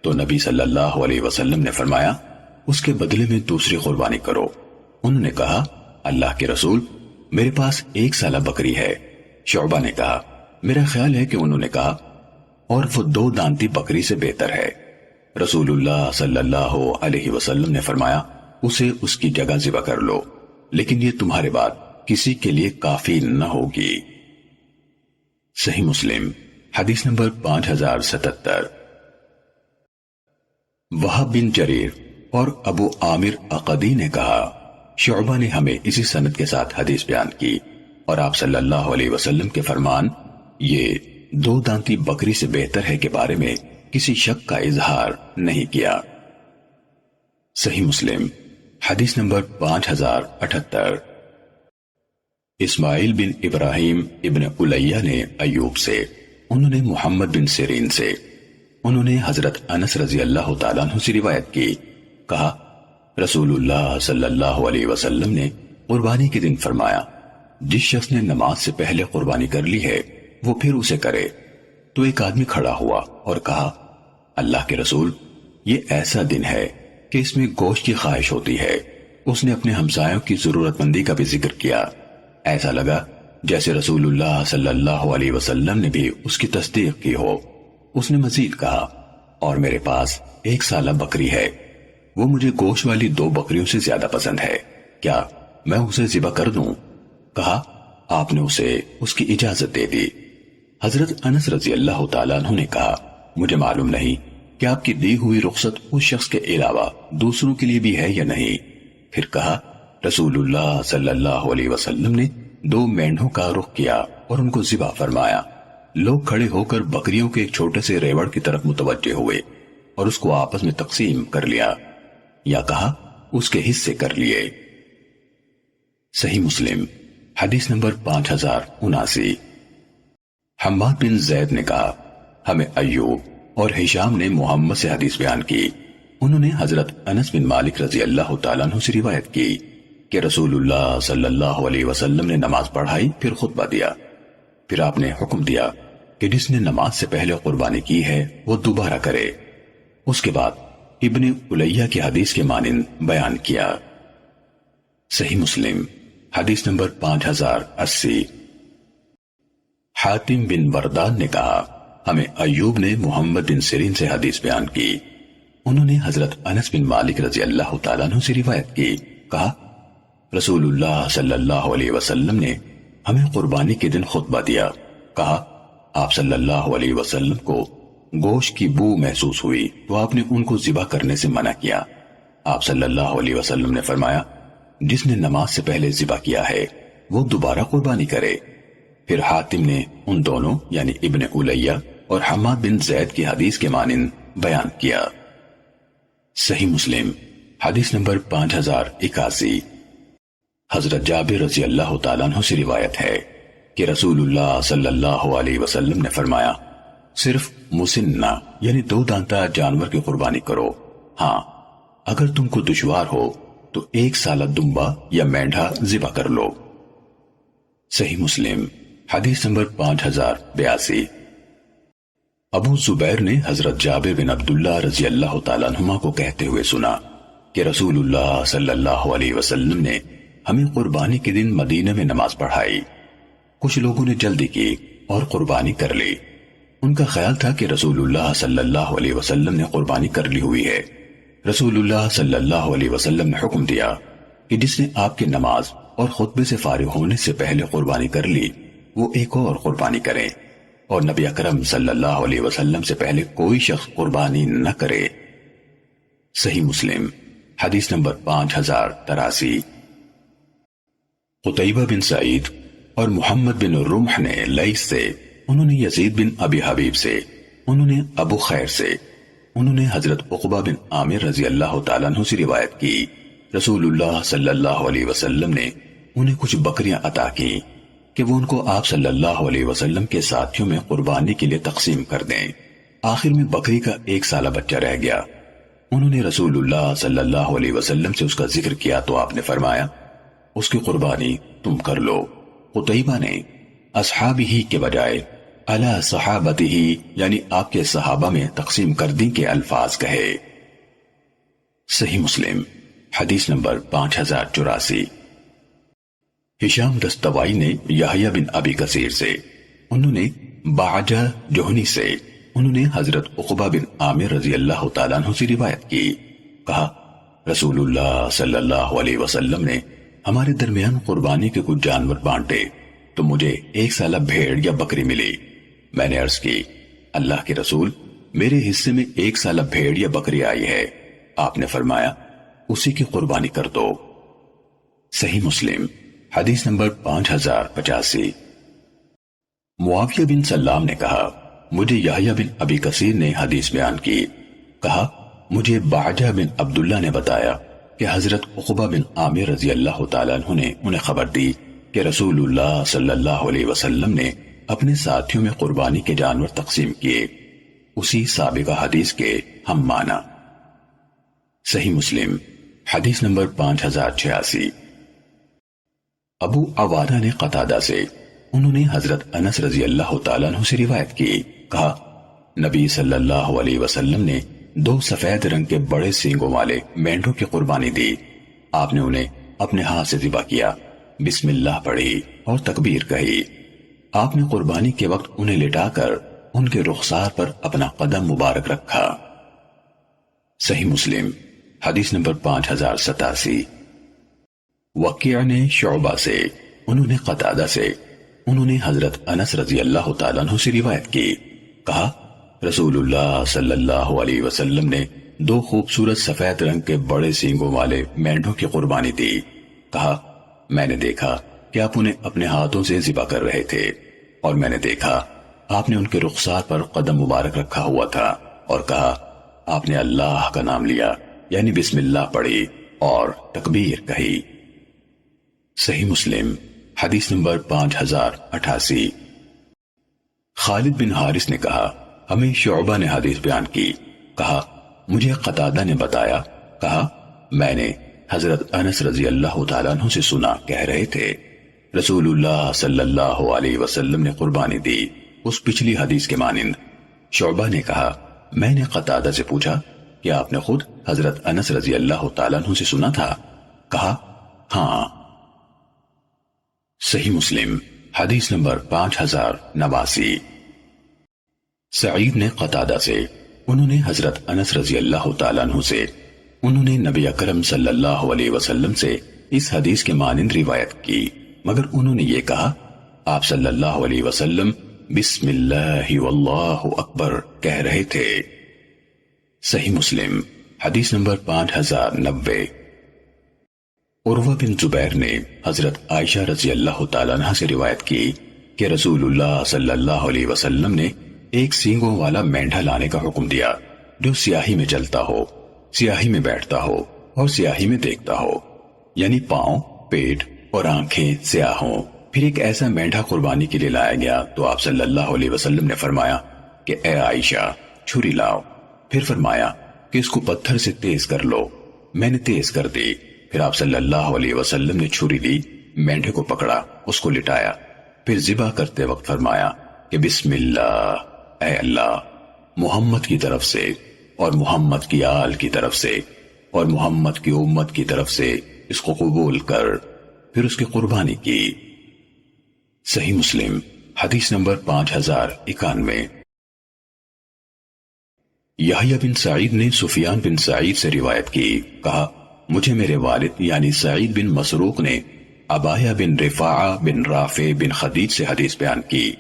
تو نبی صلی اللہ علیہ وسلم نے فرمایا اس کے بدلے میں دوسری قربانی کرو۔ انہوں نے کہا اللہ کے رسول میرے پاس 1 سالہ بکری ہے۔ شعبہ نے کہا میرا خیال ہے کہ انہوں نے کہا اور وہ 2 دانتی بکری سے بہتر ہے۔ رسول اللہ صلی اللہ علیہ وسلم نے فرمایا اسے اس کی جگہ ذبح کر لو، لیکن یہ تمہارے بعد کسی کے لیے کافی نہ ہوگی۔ صحیح مسلم حدیث نمبر 5077۔ وہب بن جریر اور ابو عامر عقدی نے کہا شعبہ نے ہمیں اسی سند کے ساتھ حدیث بیان کی، اور آپ صلی اللہ علیہ وسلم کے فرمان یہ 2 دانتی بکری سے بہتر ہے کے بارے میں کسی شک کا اظہار نہیں کیا۔ صحیح مسلم حدیث نمبر 5078۔ اسماعیل بن ابراہیم ابن علیہ نے ایوب سے، انہوں نے محمد بن سیرین سے، انہوں نے حضرت انس رضی اللہ تعالیٰ عنہ سے روایت کی، کہا رسول اللہ صلی اللہ علیہ وسلم نے قربانی کے دن فرمایا جس شخص نے نماز سے پہلے قربانی کر لی ہے وہ پھر اسے کرے۔ تو ایک آدمی کھڑا ہوا اور کہا اللہ کے رسول یہ ایسا دن ہے کہ اس میں گوشت کی خواہش ہوتی ہے۔ اس نے اپنے ہمسایوں کی ضرورت مندی کا بھی ذکر کیا، ایسا لگا جیسے رسول اللہ صلی اللہ علیہ وسلم نے بھی اس کی تصدیق کی ہو۔ اس نے مزید کہا اور میرے پاس 1 سالہ بکری ہے، وہ مجھے گوشت والی 2 بکریوں سے زیادہ پسند ہے، کیا میں اسے ذبح کر دوں؟ کہا آپ نے اسے اس کی اجازت دے دی۔ حضرت انس رضی اللہ تعالیٰ عنہ نے کہا مجھے معلوم نہیں کہ آپ کی دی ہوئی رخصت اس شخص کے علاوہ دوسروں کے لیے بھی ہے یا نہیں۔ پھر کہا رسول اللہ صلی اللہ علیہ وسلم نے 2 مینڈھوں کا رخ کیا اور ان کو ذبح فرمایا۔ لوگ کھڑے ہو کر بکریوں کے ایک چھوٹے سے ریوڑ کی طرف متوجہ ہوئے۔ اور اس کو آپس میں تقسیم کر لیا، یا کہا اس کے حصے کر لیے۔ صحیح مسلم حدیث نمبر 5079۔ حماد بن زید نے کہا ہمیں ایوب اور ہشام نے محمد سے حدیث بیان کی، انہوں نے حضرت انس بن مالک رضی اللہ تعالیٰ عنہ سے روایت کی کہ رسول اللہ صلی اللہ علیہ وسلم نے نماز پڑھائی، پھر خطبہ دیا، پھر آپ نے حکم دیا کہ جس نے نماز سے پہلے قربانی کی ہے وہ دوبارہ کرے۔ اس کے بعد ابن الیہ کی حدیث کے مانند بیان کیا۔ صحیح مسلم حدیث نمبر 5080۔ حاتم بن وردان نے کہا ہمیں ایوب نے محمد بن سیرین سے حدیث بیان کی، انہوں نے حضرت انس بن مالک رضی اللہ تعالیٰ عنہ سے روایت کی، کہا رسول اللہ صلی اللہ علیہ وسلم نے ہمیں قربانی کے دن خطبہ دیا، کہا آپ صلی اللہ علیہ وسلم کو گوشت کی بو محسوس ہوئی تو آپ نے ان کو ذبح کرنے سے منع کیا۔ آپ صلی اللہ علیہ وسلم نے فرمایا جس نے نماز سے پہلے ذبح کیا ہے وہ دوبارہ قربانی کرے۔ پھر حاتم نے ان دونوں یعنی ابن الیہ اور حماد بن زید کی حدیث کے مانند بیان کیا۔ صحیح مسلم حدیث نمبر 5081۔ حضرت جابر رضی اللہ تعالیٰ عنہ سے روایت ہے کہ رسول اللہ صلی اللہ علیہ وسلم نے فرمایا صرف مسنہ یعنی 2 دانتہ جانور کی قربانی کرو، ہاں اگر تم کو دشوار ہو تو 1 سالہ دمبا یا مینڈھا ذبح کر لو۔ صحیح مسلم حدیث نمبر 5082۔ ابو زبیر نے حضرت جابر بن عبداللہ رضی اللہ تعالیٰ عنہما کو کہتے ہوئے سنا کہ رسول اللہ صلی اللہ علیہ وسلم نے ہمیں قربانی کے دن مدینہ میں نماز پڑھائی، کچھ لوگوں نے جلدی کی اور قربانی کر لی، ان کا خیال تھا کہ رسول اللہ صلی اللہ علیہ وسلم نے قربانی کر لی ہوئی ہے۔ رسول اللہ صلی اللہ علیہ وسلم نے حکم دیا کہ جس نے آپ کی نماز اور خطبے سے فارغ ہونے سے پہلے قربانی کر لی وہ ایک اور قربانی کرے، اور نبی اکرم صلی اللہ علیہ وسلم سے پہلے کوئی شخص قربانی نہ کرے۔ صحیح مسلم حدیث نمبر 5083۔ قتیبہ بن سعید اور محمد بن رمح نے لیث سے، انہوں نے یزید بن ابی حبیب سے، انہوں نے ابو خیر سے، انہوں نے حضرت عقبہ بن عامر رضی اللہ تعالیٰ عنہ سے روایت کی رسول اللہ صلی اللہ علیہ وسلم نے انہیں کچھ بکریاں عطا کی کہ وہ ان کو آپ صلی اللہ علیہ وسلم کے ساتھیوں میں قربانی کے لیے تقسیم کر دیں۔ آخر میں بکری کا 1 سالہ بچہ رہ گیا، انہوں نے رسول اللہ صلی اللہ علیہ وسلم سے اس کا ذکر کیا تو آپ نے فرمایا اس کی قربانی تم کر لو۔ قتیبہ نے اصحابہ کے بجائے علی صحابتہ یعنی آپ کے صحابہ میں تقسیم کر دی کے الفاظ کہے۔ صحیح مسلم حدیث نمبر 5084۔ ہشام دستوائی نے یحییٰ بن ابی کثیر سے، انہوں نے باعجہ جوہنی سے، انہوں نے حضرت عقبہ بن عامر رضی اللہ تعالیٰ عنہ سے روایت کی، کہا رسول اللہ صلی اللہ علیہ وسلم نے ہمارے درمیان قربانی کے کچھ جانور بانٹے تو مجھے 1 سالہ بھیڑ یا بکری ملی۔ میں نے عرض کی اللہ کے رسول میرے حصے میں 1 سالہ بھیڑ یا بکری آئی ہے، آپ نے فرمایا اسی کی قربانی کر دو۔ صحیح مسلم حدیث نمبر 5085۔ معاویہ بن سلام نے کہا مجھے یحییٰ بن ابی کثیر نے حدیث بیان کی، کہا مجھے باعجہ بن عبداللہ نے بتایا کہ حضرت عقبہ بن عامر رضی اللہ تعالیٰ عنہ نے انہیں خبر دی کہ رسول اللہ صلی اللہ علیہ وسلم نے اپنے ساتھیوں میں قربانی کے جانور تقسیم کیے، اسی سابقہ حدیث کے ہم معنی۔ صحیح مسلم حدیث نمبر 5086۔ ابو عوانہ نے قتادہ سے، انہوں نے حضرت انس رضی اللہ تعالیٰ عنہ سے روایت کی، کہا نبی صلی اللہ علیہ وسلم نے 2 سفید رنگ کے بڑے سینگوں والے مینڈوں کی قربانی دی، آپ نے انہیں اپنے ہاتھ سے ذبح کیا، بسم اللہ پڑھی اور تکبیر کہی، آپ نے قربانی کے وقت انہیں لٹا کر ان کے رخسار پر اپنا قدم مبارک رکھا۔ صحیح مسلم حدیث نمبر 5087۔ وکیع نے شعبہ سے، انہوں نے قتادہ سے، انہوں نے حضرت انس رضی اللہ تعالیٰ عنہ سے روایت کی، کہا رسول اللہ صلی اللہ علیہ وسلم نے 2 خوبصورت سفید رنگ کے بڑے سینگوں والے مینڈوں کی قربانی دی، کہا میں نے دیکھا کہ آپ انہیں اپنے ہاتھوں سے ذبح کر رہے تھے، اور میں نے دیکھا آپ نے ان کے رخسار پر قدم مبارک رکھا ہوا تھا، اور کہا آپ نے اللہ کا نام لیا یعنی بسم اللہ پڑھی اور تکبیر کہی۔ صحیح مسلم حدیث نمبر 5088۔ خالد بن حارث نے کہا ہمیں شعبہ نے حدیث بیان کی، کہا مجھے قتادہ نے بتایا، کہا میں نے حضرت انس رضی اللہ تعالیٰ عنہ سے سنا، کہہ رہے تھے رسول اللہ صلی اللہ علیہ وسلم نے قربانی دی اس پچھلی حدیث کے مانند۔ شعبہ نے کہا میں نے قتادہ سے پوچھا کہ آپ نے خود حضرت انس رضی اللہ تعالیٰ عنہ سے سنا تھا؟ کہا ہاں۔ صحیح مسلم حدیث نمبر 5089۔ سعید نے قتادہ سے، انہوں نے حضرت انس رضی اللہ تعالیٰ عنہ سے، انہوں نے نبی اکرم صلی اللہ علیہ وسلم سے اس حدیث کے مانند روایت کی، مگر انہوں نے یہ کہا آپ صلی اللہ علیہ وسلم بسم اللہ واللہ اکبر کہہ رہے تھے۔ صحیح مسلم حدیث نمبر 5090۔ عروہ بن زبیر نے حضرت عائشہ رضی اللہ تعالیٰ عنہ سے روایت کی کہ رسول اللہ صلی اللہ علیہ وسلم نے ایک سینگوں والا مینڈھا لانے کا حکم دیا جو سیاہی میں چلتا ہو، سیاہی میں بیٹھتا ہو اور سیاہی میں دیکھتا ہو، یعنی پاؤں، پیٹ اور آنکھیں سیاہ ہوں۔ پھر ایک ایسا مینڈھا قربانی کے لیے لایا گیا تو آپ صلی اللہ علیہ وسلم نے فرمایا کہ اے عائشہ چھری لاؤ، پھر فرمایا کہ اس کو پتھر سے تیز کر لو، میں نے تیز کر دی، پھر آپ صلی اللہ علیہ وسلم نے چھری لی، مینڈھے کو پکڑا، اس کو لٹایا، پھر ذبح کرتے وقت فرمایا کہ بسم اللہ، اے اللہ محمد کی طرف سے اور محمد کی آل کی طرف سے اور محمد کی امت کی طرف سے اس کو قبول کر، پھر اس کی قربانی کی۔ صحیح مسلم حدیث نمبر 5091۔ یحییٰ بن سعید نے سفیان بن سعید سے روایت کی، کہا مجھے میرے والد یعنی سعید بن مسروق نے عبایہ بن رفاعہ بن رافع بن خدیج سے حدیث بیان کی۔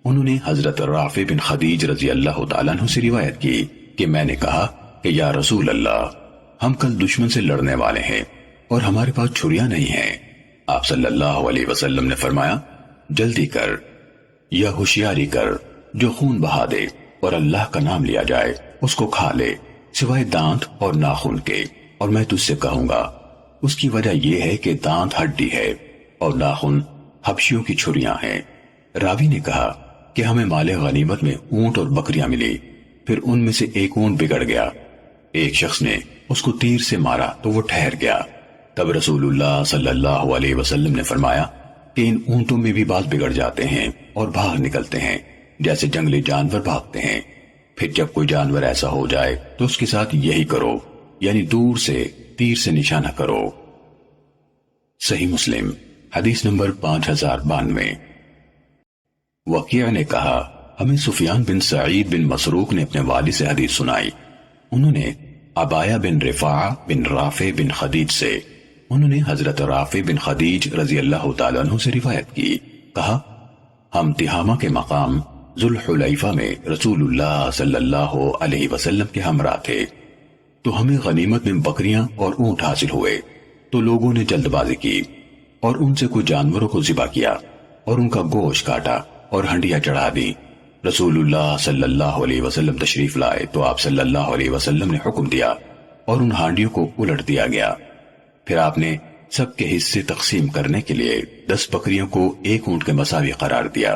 انہوں نے حضرت رافع بن خدیج رضی اللہ تعالیٰ عنہ سے روایت کی کہ میں نے کہا کہ یا رسول اللہ ہم کل دشمن سے لڑنے والے ہیں اور ہمارے پاس چھریاں نہیں ہیں۔ آپ صلی اللہ علیہ وسلم نے فرمایا جلدی کر یا ہوشیاری کر، جو خون بہا دے اور اللہ کا نام لیا جائے اس کو کھا لے سوائے دانت اور ناخن کے، اور میں تجھ سے کہوں گا اس کی وجہ یہ ہے کہ دانت ہڈی ہے اور ناخن حبشیوں کی چھریاں ہیں۔ راوی نے کہا کہ ہمیں مال غنیمت میں اونٹ اور بکریاں ملی، پھر ان میں سے ایک اونٹ بگڑ گیا، ایک شخص نے اس کو تیر سے مارا تو وہ ٹھہر گیا۔ تب رسول اللہ صلی اللہ علیہ وسلم نے فرمایا کہ ان اونٹوں میں بھی بعض بگڑ جاتے ہیں اور بھاگ نکلتے ہیں جیسے جنگلی جانور بھاگتے ہیں، پھر جب کوئی جانور ایسا ہو جائے تو اس کے ساتھ یہی کرو، یعنی دور سے تیر سے نشانہ کرو۔ صحیح مسلم حدیث نمبر 5092۔ وکیع نے کہا ہمیں سفیان بن سعید بن مسروق نے اپنے والد سے حدیث سنائی، انہوں نے عبایہ بن رفاعہ بن رافع بن خدیج سے، انہوں نے حضرت رافع بن خدیج رضی اللہ تعالیٰ عنہ سے روایت کی، کہا ہم تہامہ کے مقام ذوالحلیفہ میں رسول اللہ صلی اللہ علیہ وسلم کے ہمراہ تھے، تو ہمیں غنیمت میں بکریاں اور اونٹ حاصل ہوئے، تو لوگوں نے جلد بازی کی اور ان سے کچھ جانوروں کو ذبح کیا اور ان کا گوشت کاٹا اور ہنڈیاں چڑھا دی۔ رسول اللہ صلی اللہ علیہ وسلم تشریف لائے تو آپ صلی اللہ علیہ وسلم نے حکم دیا اور ان ہانڈیوں کو الٹ دیا گیا، پھر آپ نے سب کے حصے تقسیم کرنے کے لیے 10 بکریوں کو ایک اونٹ کے مساوی قرار دیا۔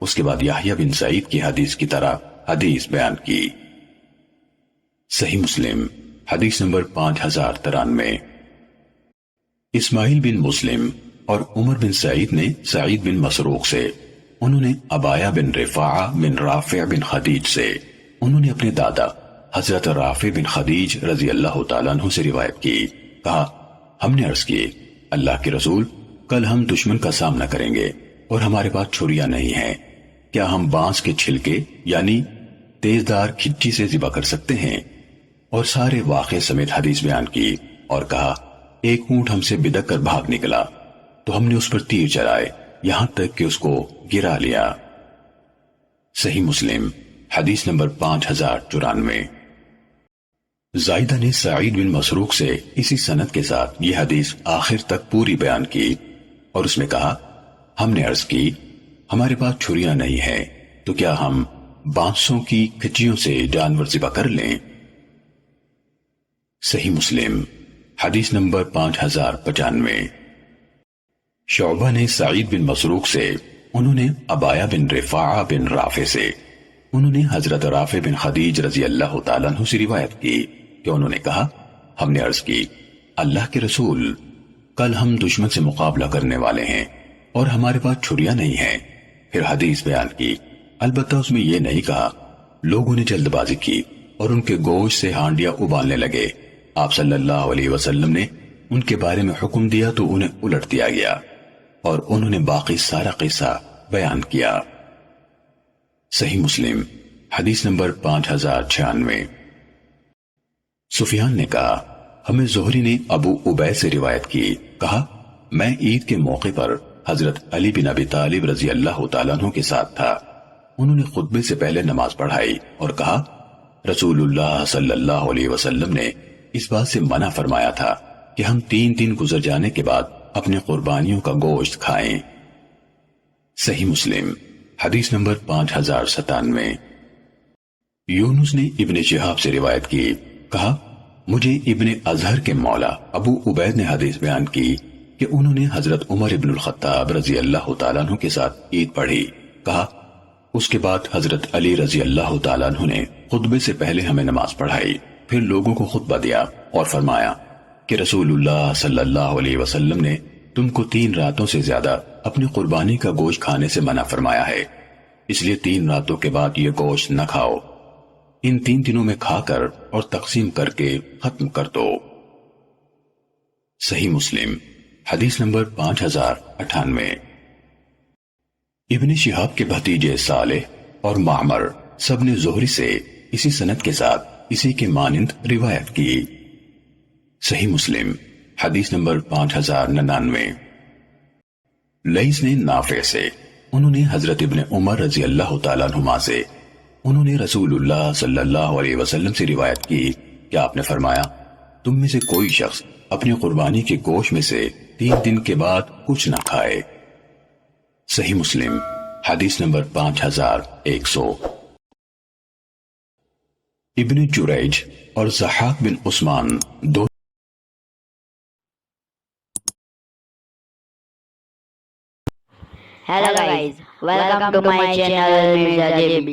اس کے بعد یحییٰ بن سعید کی حدیث کی طرح حدیث بیان کی۔ صحیح مسلم حدیث نمبر 5093۔ اسماعیل بن مسلم اور عمر بن سعید نے سعید بن مسروق سے، انہوں نے عبایہ بن رفاعہ بن رافع بن خدیج سے، انہوں نے اپنے دادا حضرت رافع بن خدیج رضی اللہ تعالیٰ عنہ سے روایت کی، کہا ہم نے عرض کی اللہ کے رسول کل ہم دشمن کا سامنا کریں گے اور ہمارے پاس چھریاں نہیں ہیں، کیا ہم بانس کے چھلکے یعنی تیزدار کھچی سے ذبح کر سکتے ہیں؟ اور سارے واقعے سمیت حدیث بیان کی اور کہا ایک اونٹ ہم سے بدک کر بھاگ نکلا تو ہم نے اس پر تیر چلائے یہاں تک کہ اس کو گرا لیا۔ صحیح مسلم حدیث نمبر 5094۔ زائدہ نے سعید بن مسروق سے اسی سند کے ساتھ یہ حدیث آخر تک پوری بیان کی اور اس میں کہا ہم نے عرض کی ہمارے پاس چھریاں نہیں ہیں تو کیا ہم بانسوں کی کھچیوں سے جانور ذبح کر لیں؟ صحیح مسلم حدیث نمبر 5095۔ شعبہ نے سعید بن مسروق سے، انہوں نے عبایہ بن رفاعہ بن رافع سے، انہوں نے حضرت رافع بن خدیج رضی اللہ تعالیٰ عنہ سے روایت کی کہ انہوں نے کہا، ہم نے عرض کی، اللہ کے رسول، کل ہم دشمن سے مقابلہ کرنے والے ہیں اور ہمارے پاس چھریاں نہیں ہیں۔ پھر حدیث بیان کی، البتہ اس میں یہ نہیں کہا۔ لوگوں نے جلد بازی کی اور ان کے گوشت سے ہانڈیاں ابالنے لگے۔ آپ صلی اللہ علیہ وسلم نے ان کے بارے میں حکم دیا تو انہیں الٹ دیا گیا اور انہوں نے باقی سارا قصہ بیان کیا۔ صحیح مسلم حدیث نمبر 5096۔ سفیان نے کہا، ہمیں زہری نے ابو عبید سے روایت کی، کہا، میں عید کے موقع پر حضرت علی بن ابی طالب رضی اللہ تعالیٰ عنہ کے ساتھ تھا۔ انہوں نے خطبے سے پہلے نماز پڑھائی اور کہا، رسول اللہ صلی اللہ علیہ وسلم نے اس بات سے منع فرمایا تھا کہ ہم 3 دن گزر جانے کے بعد اپنی قربانیوں کا گوشت کھائیں۔ صحیح مسلم حدیث نمبر 5097۔ یونس نے ابن شہاب سے روایت کی، کہا، مجھے ابن ازہر کے مولا ابو عبید نے حدیث بیان کی کہ انہوں نے حضرت عمر ابن الخطاب رضی اللہ تعالیٰ عنہ کے ساتھ عید پڑھی۔ کہا، اس کے بعد حضرت علی رضی اللہ تعالیٰ عنہ نے خطبے سے پہلے ہمیں نماز پڑھائی، پھر لوگوں کو خطبہ دیا اور فرمایا کہ رسول اللہ صلی اللہ علیہ وسلم نے تم کو 3 راتوں سے زیادہ اپنی قربانی کا گوشت کھانے سے منع فرمایا ہے، اس لیے 3 راتوں کے بعد یہ گوشت نہ کھاؤ، ان 3 دنوں میں کھا کر اور تقسیم کر کے ختم کر دو۔ صحیح مسلم حدیث نمبر 5098۔ ابن شہاب کے بھتیجے صالح اور معمر سب نے زہری سے اسی سند کے ساتھ اسی کے مانند روایت کی۔ صحیح مسلم حدیث نمبر 5099۔ لیث نے نافع سے، انہوں نے حضرت ابن عمر رضی اللہ تعالیٰ عنہما سے، انہوں نے رسول اللہ صلی اللہ علیہ وسلم سے روایت کی کہ آپ نے فرمایا، تم میں سے کوئی شخص اپنی قربانی کے گوشت میں سے 3 دن کے بعد کچھ نہ کھائے۔ صحیح مسلم حدیث نمبر 5100۔ ابن جریج اور ضحاک بن عثمان دو Hello guys, welcome to my channel Mirza JB.